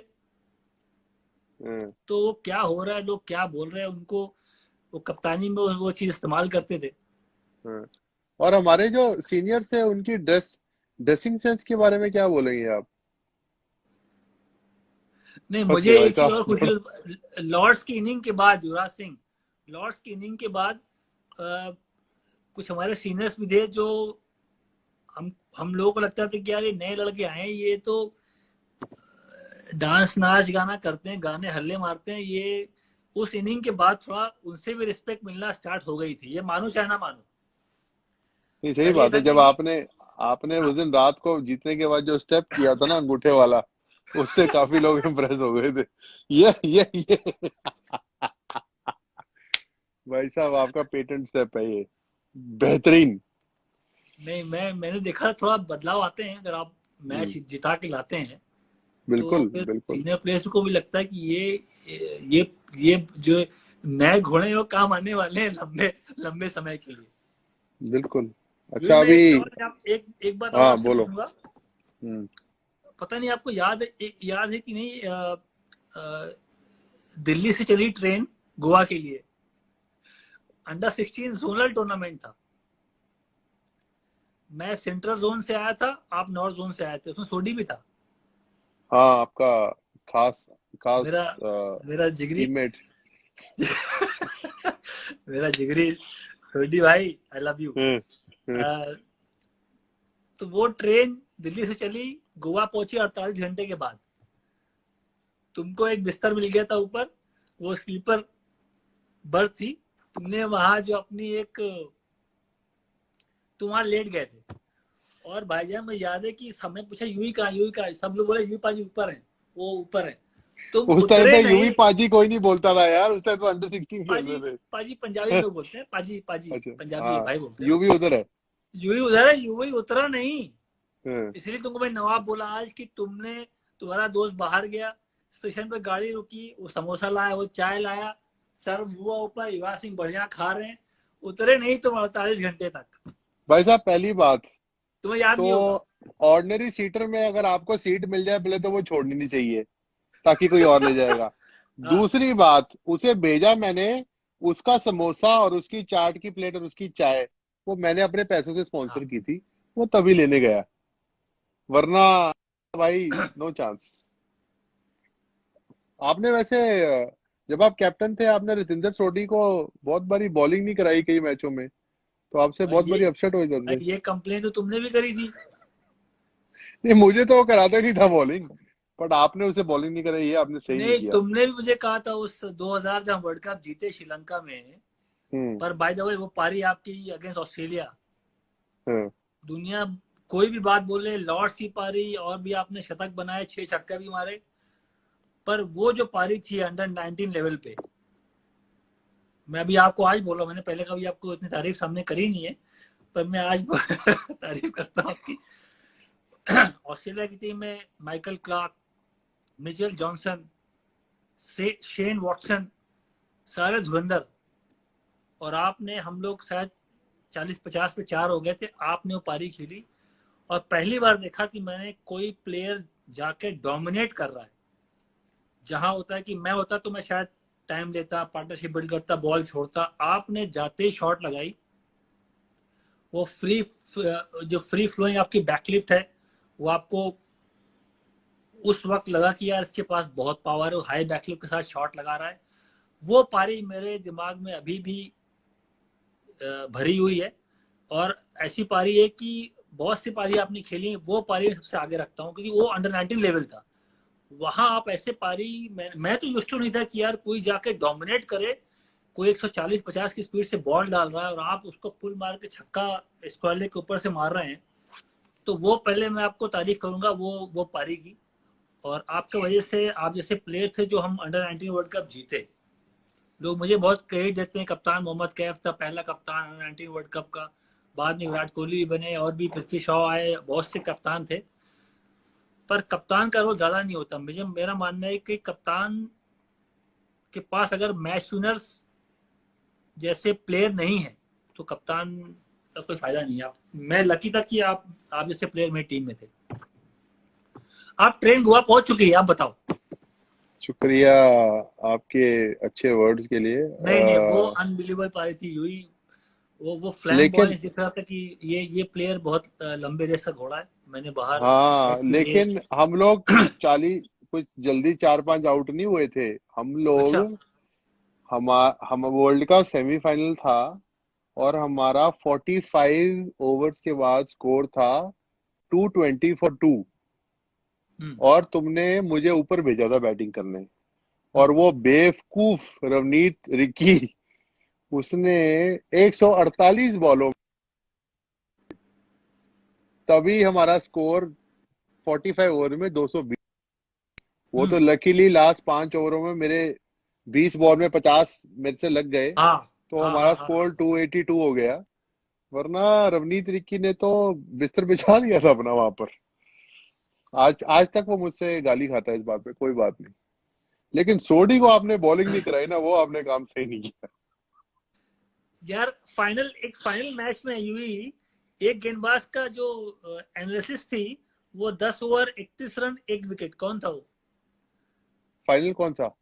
हम्म, तो वो क्या हो रहा है, लोग क्या बोल रहे हैं, उनको वो कप्तानी में वो चीज इस्तेमाल करते थे। हम्म। और हमारे जो सीनियर्स थे उनकी ड्रेसिंग सेंस के बारे में क्या बोलेंगे आप? नहीं, मुझे हंसिए भाई एक चीज और साहब खुशी थोड़ा। लॉर्ड्स की इनिंग के बाद, युवराज सिंह, लॉर्ड्स की इनिंग के बाद अ, कुछ हमारे सीनियर्स भी थे जो हम लोगों को लगता था कि यार ये नए लड़के आए हैं, ये तो डांस नाच गाना करते हैं, गाने हल्ले मारते हैं, ये उस इनिंग के बाद थोड़ा उनसे भी रिस्पेक्ट मिलना स्टार्ट हो गई थी, ये मानो चाहे ना मानो। नहीं, सही पहले ये बात था है। जब कि आपने आपने हाँ, उस दिन रात को जीतने के बाद जो स्टेप किया था ना अंगूठे वाला, उससे काफी लोग इम्प्रेस हो गए थे। ये भाई साहब आपका पेटेंट स्टेप है ये, बेहतरीन। नहीं, मैंने देखा थोड़ा बदलाव आते हैं अगर आप हम्म, मैच जिता के लाते हैं, तो बिल्कुल फिर बिल्कुल सीनियर प्लेयर्स को भी लगता है कि ये जो नए घोड़े हैं वो काम आने वाले हैं लंबे लंबे समय के लिए। बिल्कुल। ये अच्छा मैं अभी। एक सवाल आप एक बात और हाँ आपसे बोलो। पूछूंगा। हम्म। पता नहीं आपको याद है कि नहीं, अ, दिल्ली से चली ट्रेन गोवा के लिए, अंडर 16 जोनल टूर्नामेंट था। मैं सेंट्रल जोन से आया था, आप नॉर्थ जोन से आए थे, उसमें सोडी भी था। हाँ आपका खास खास मेरा मेरा जिगरी टीममेट। मेरा जिगरी सोडी भाई, आई लव यू। हम्म, हम्म। तो वो ट्रेन दिल्ली से चली, गोवा पहुंची 48 घंटे के बाद। तुमको एक बिस्तर मिल गया था ऊपर, वो स्लीपर बर्थ थी। तुमने वहां जो अपनी एक, तुम वहां लेट गए थे। और भाईजान मुझे याद है कि हमने पूछा यूं ही कहा, सब लोग बोले यूं पाजी ऊपर है, वो ऊपर है। तुम उस टाइम उतरे पे यूवी नहीं। पाजी कोई नहीं बोलता था यार, उस टाइम तो अंडर 16 खेल पाजी, रहे पाजी पंजाबी थे। लोग बोलते हैं, पाजी पाजी अच्छा। पंजाबी हाँ, भाई बोलते हैं। यूवी उधर है। यूं ही उधर है, यूं ही उतरा नहीं। हम्म, इसलिए तुमको मैं नवाब बोला आज कि तुम्हारा दोस्त बाहर गया, स्टेशन पे गाड़ी रुकी, वो समोसा लाया, वो चाय लाया, सर्व हुआ ऊपर, युवराज सिंह बढ़िया खा रहे हैं। उतरे नहीं तुम 48 घंटे तक। भाई साहब पहली बात तुम्हें याद तो, नहीं होगा। ऑर्डिनरी सीटर में अगर आपको सीट मिल जाए पहले तो वो छोड़नी नहीं चाहिए, ताकि कोई और ले जाएगा। हाँ, दूसरी बात, उसे भेजा मैंने, उसका समोसा और उसकी चाट की प्लेट और उसकी चाय वो मैंने अपने पैसों से स्पॉन्सर हाँ। की थी, वो तभी लेने गया, वरना भाई नो चांस। आपने वैसे जब आप कैप्टन थे आपने रितिंदर सोढी को बहुत बारी बॉलिंग नहीं कराई कई मैचों में, तो आपसे भाई बहुत ये बारी अपसेट हो जाते थे। भाई ये कंप्लेन तो तुमने भी करी थी। नहीं, मुझे तो वो कराता नहीं था बॉलिंग, बट आपने उसे बॉलिंग नहीं कराई, ये आपने सही नहीं नहीं, किया। तुमने भी मुझे कहा था उस 2000 जब वर्ल्ड कप जीते श्रीलंका में। हम्म, पर बाय द वे वो पारी आपकी अगेंस्ट ऑस्ट्रेलिया, हम्म। दुनिया कोई भी बात बोले, लॉर्ड्स की पारी, और भी आपने शतक बनाए, 6 छक्के भी मारे। पर वो जो पारी थी अंडर 19 लेवल पे, मैं अभी आपको आज बोला, मैंने पहले कभी आपको इतनी तारीफ सामने करी नहीं है, पर मैं आज तारीफ करता हूँ आपकी। ऑस्ट्रेलिया की टीम में Michael Clarke, Mitchell Johnson, Shane Watson, सारे धुरंधर। और आपने, हम लोग शायद 40-50 पे 4 हो गए थे, आपने वो पारी खेली। और पहली बार देखा कि मैंने कोई प्लेयर जाके डोमिनेट कर रहा है। जहां होता है कि मैं होता तो मैं शायद टाइम लेता, पार्टनरशिप बिल्ड करता, बॉल छोड़ता, आपने जाते ही शॉट लगाई। वो जो फ्री फ्लोइंग आपकी बैकलिफ्ट है, वो आपको उस वक्त लगा कि यार इसके पास बहुत पावर है, हाई बैकलिफ्ट के साथ शॉट लगा रहा है। वो पारी मेरे दिमाग में अभी भी भरी हुई है। और ऐसी पारी है कि बहुत सी पारी आपने खेली, वो पारी सबसे आगे रखता हूँ, क्योंकि वो अंडर 19 लेवल था। वहां आप ऐसे पारी, मैं तो यूज टू नहीं था कि यार कोई जाके डोमिनेट करे, कोई 140-50 की स्पीड से बॉल डाल रहा है और आप उसको पुल मार के छक्का स्क्वायर लेग के ऊपर से मार रहे हैं। तो वो पहले मैं आपको तारीफ करूंगा वो पारी की। और आपके वजह से, आप जैसे प्लेयर थे जो हम अंडर 19 वर्ल्ड कप जीते, लोग मुझे बहुत क्रेडिट देते हैं। कप्तान मोहम्मद कैफ था पहला कप्तान अंडर 19 वर्ल्ड कप का, बाद में विराट कोहली भी बने, और भी पृथ्वी शॉ आए, बहुत से कप्तान थे। पर कप्तान का रोल ज्यादा नहीं होता, मेरा मानना है कि कप्तान के पास अगर मैच विनर्स जैसे प्लेयर नहीं है, तो कप्तान का कोई फायदा नहीं है। मैं लकी था कि आप जैसे प्लेयर मेरी टीम में थे। आप ट्रेन गोवा पहुंच चुकी है, आप बताओ। शुक्रिया आपके अच्छे वर्ड्स के लिए। नहीं नहीं, वो अनबिलीवेबल पारी थी यूही। वो लेकिन फ्लैम्बॉयंस दिख रहा था कि ये प्लेयर बहुत लंबे रेस का घोड़ा है। मैंने बाहर हाँ, चेक किए। लेकिन हम लोग कुछ 40 कुछ जल्दी 4-5 आउट नहीं हुए थे हम लोग। अच्छा। हम वर्ल्ड का सेमीफाइनल था और हमारा 45 ओवर्स के बाद स्कोर था 220 फॉर 2। हम्म। और तुमने मुझे ऊपर भेजा था बैटिंग करने। और हम्म। वो बेवकूफ रवनीत रिकी, उसने 148 बॉलों, तभी हमारा स्कोर 45 ओवर में 220। वो तो हम्म। लकीली लास्ट 5 ओवरों में मेरे 20 बॉल में 50 मेरे से लग गए, हाँ तो हाँ हमारा हाँ हाँ हाँ। स्कोर 282 हो गया। वरना रवनीत रिक्की ने तो बिस्तर बिछा दिया था अपना वहां पर। आज आज तक वो मुझसे गाली खाता है इस बात पे, कोई बात नहीं। लेकिन सोडी को आपने बॉलिंग नहीं कराई ना, वो आपने काम सही नहीं किया। यार एक फाइनल मैच में यूही एक गेंदबाज का जो एनालिसिस थी, वो 10 ओवर 31 रन 1 विकेट, कौन था वो? फाइनल कौन सा?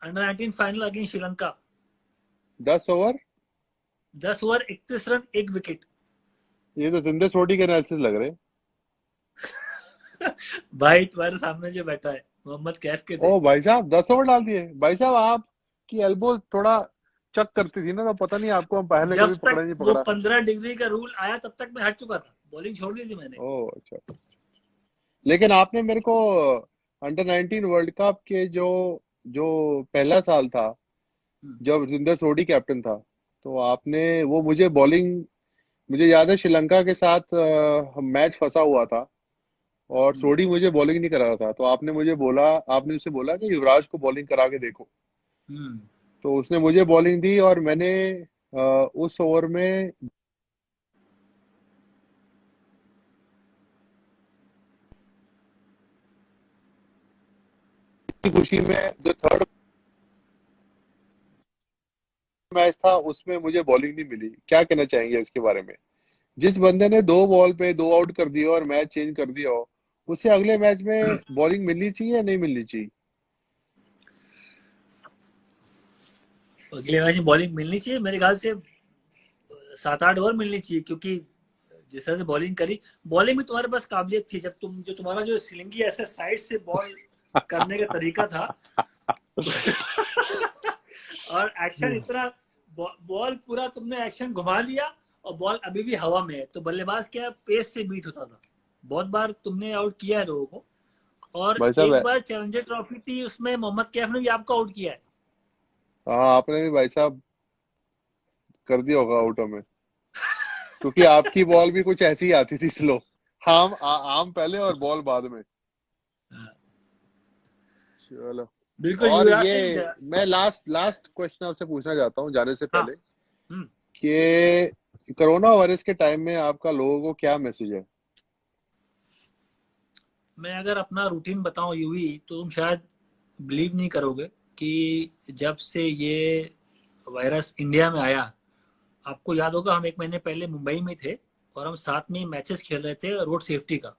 Under 19 final against Sri Lanka. 10 over. 10 over 31 run 1 wicket. ये तो जिंदे सोडी के एनालिसिस लग रहे। भाई तुम्हारे सामने जो बैठा है मोहम्मद कैफ के थे। ओ भाई साहब, 10 ओवर डाल दिए भाई साहब। आपकी एल्बो थोड़ा चक करती थी ना, तो पता नहीं आपको हम पहले जब कभी तक पकड़ा नहीं वो पकड़ा। 15 डिग्री का रूल आया तब तक मैं हट चुका था, बॉलिंग छोड़ दी थी मैंने। ओ अच्छा। लेकिन आपने मेरे को अंडर 19 वर्ल्ड कप के जो जो पहला साल था, हम्म। जब जिंदर सोडी कैप्टन था, तो आपने वो मुझे बॉलिंग, मुझे याद है श्रीलंका के साथ मैच फंसा हुआ था और हम्म। सोडी मुझे बॉलिंग नहीं करा रहा था, तो आपने मुझे बोला, आपने उसे बोला कि युवराज को बॉलिंग करा के देखो। हम्म। तो उसने मुझे बॉलिंग दी और मैंने उस ओवर में इतनी खुशी में, जो थर्ड मैच था उसमें मुझे बॉलिंग नहीं मिली। क्या कहना चाहेंगे इसके बारे में? जिस बंदे ने 2 बॉल पे 2 आउट कर दिया और मैच चेंज कर दिया हो, उसे अगले मैच में बॉलिंग मिलनी चाहिए या नहीं मिलनी चाहिए? अगले मैच में बॉलिंग मिलनी चाहिए मेरे ख्याल से। 7-8 ओवर मिलनी चाहिए, क्योंकि जिस तरह से बॉलिंग करी, बॉलिंग में तुम्हारे पास काबिलियत थी। जब तुम्हारा जो सिलिंगी ऐसे साइड से बॉल करने का तरीका था और एक्शन इतना, बॉल पूरा तुमने एक्शन घुमा लिया और बॉल अभी भी हवा में है, तो बल्लेबाज क्या पेस से बीट होता था। बहुत बार तुमने आउट किया है लोगों को। और भाई साहब, एक बार चैलेंजर ट्रॉफी थी, उसमें मोहम्मद कैफ ने भी आपको आउट किया है। हाँ आपने भी भाई साहब कर दिया होगा आउट हमें, क्योंकि आपकी बॉल भी कुछ ऐसी ही आती थी स्लो। आम पहले और बॉल बाद में। चलो। बिल्कुल और युवराज ये सिंह। मैं लास्ट लास्ट क्वेश्चन आपसे पूछना चाहता हूँ जाने से हाँ। पहले, हम्म। कि कोरोना वायरस के टाइम में आपका लोगों को क्या मैसेज है? मैं अगर अपना रूटीन बताऊं यूं तो तुम शायद बिलीव नहीं करोगे कि जब से ये वायरस इंडिया में आया, आपको याद होगा हम एक महीने पहले मुंबई में थे और हम साथ में मैचेस खेल रहे थे रोड सेफ्टी का।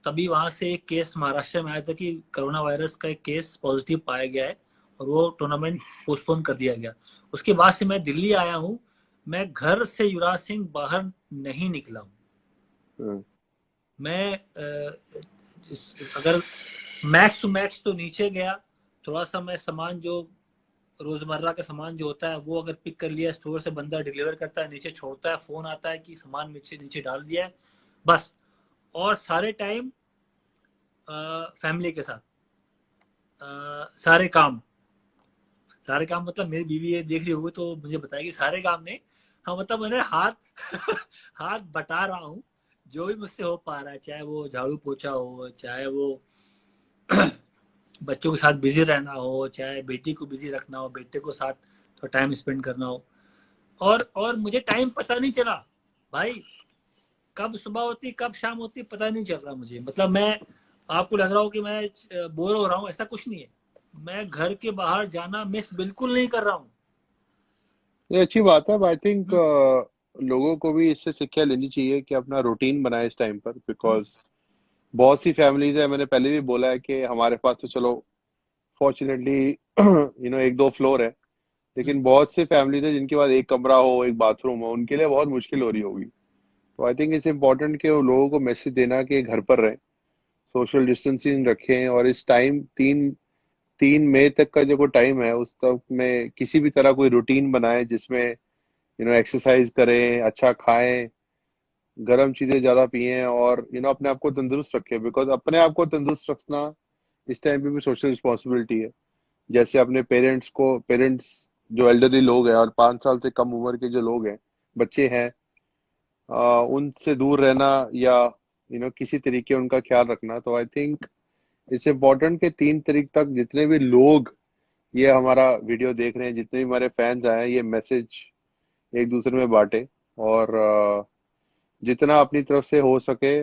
तभी वहां से एक केस महाराष्ट्र में आया था कि कोरोना वायरस का एक केस पॉजिटिव पाया गया है और वो टूर्नामेंट पोस्टपोन कर दिया गया। उसके बाद से मैं दिल्ली आया हूँ। मैं घर से युवराज सिंह बाहर नहीं निकला हूँ। हम्म। मैं अगर मैक्स टू मैक्स तो नीचे गया, थोड़ा सा मैं सामान जो रोजमर्रा का सामान जो होता है वो अगर पिक कर लिया, स्टोर से बंदा डिलीवर करता है, नीचे छोड़ता है, फोन आता है कि सामान नीचे नीचे डाल दिया है, बस। और सारे टाइम फैमिली के साथ, सारे काम, सारे काम मतलब मेरी बीवी ये देख रही होगी तो मुझे बताएगी सारे काम नहीं। हाँ मतलब मैंने हाथ हाथ बटा रहा हूँ जो भी मुझसे हो पा रहा है, चाहे वो झाड़ू पोछा हो, चाहे वो बच्चों के साथ बिजी रहना हो, चाहे बेटी को बिजी रखना हो, बेटे को साथ थोड़ा टाइम स्पेंड करना हो। और मुझे टाइम पता नहीं चला भाई, कब सुबह होती कब शाम होती पता नहीं चल रहा मुझे। मतलब मैं, आपको लग रहा हो कि मैं बोर हो रहा हूँ, ऐसा कुछ नहीं है। मैं घर के बाहर जाना मिस बिल्कुल नहीं कर रहा हूँ। ये अच्छी बात है। आई थिंक लोगों को भी इससे शिक्षा लेनी चाहिए कि अपना रूटीन बनाए इस टाइम पर, बिकॉज बहुत सी फैमिलीज है, मैंने पहले भी बोला है कि हमारे पास तो चलो फॉर्चुनेटली एक दो फ्लोर है, लेकिन बहुत से फैमिलीज है जिनके पास एक कमरा हो, एक बाथरूम हो, उनके लिए बहुत मुश्किल हो रही होगी। तो आई थिंक इट्स इम्पोर्टेंट कि वो लोगों को मैसेज देना कि घर पर रहें, सोशल डिस्टेंसिंग रखें, और इस टाइम 3 मई तक का जो टाइम है उस तक में किसी भी तरह कोई रूटीन बनाएं जिसमें एक्सरसाइज करें, अच्छा खाएं, गर्म चीजें ज्यादा पिएं, और अपने आप को तंदुरुस्त रखें, बिकॉज अपने आप को तंदुरुस्त रखना इस टाइम पे भी सोशल रिस्पॉन्सिबिलिटी है। जैसे अपने पेरेंट्स जो एल्डरली लोग हैं और 5 साल से कम उम्र के जो लोग हैं, बच्चे हैं, उनसे दूर रहना, या किसी तरीके उनका ख्याल रखना। तो आई थिंक इट्स इम्पोर्टेंट कि 3 तारीख तक जितने भी लोग ये हमारा वीडियो देख रहे हैं, जितने भी हमारे फैंस आए हैं, ये मैसेज एक दूसरे में बांटे, और जितना अपनी तरफ से हो सके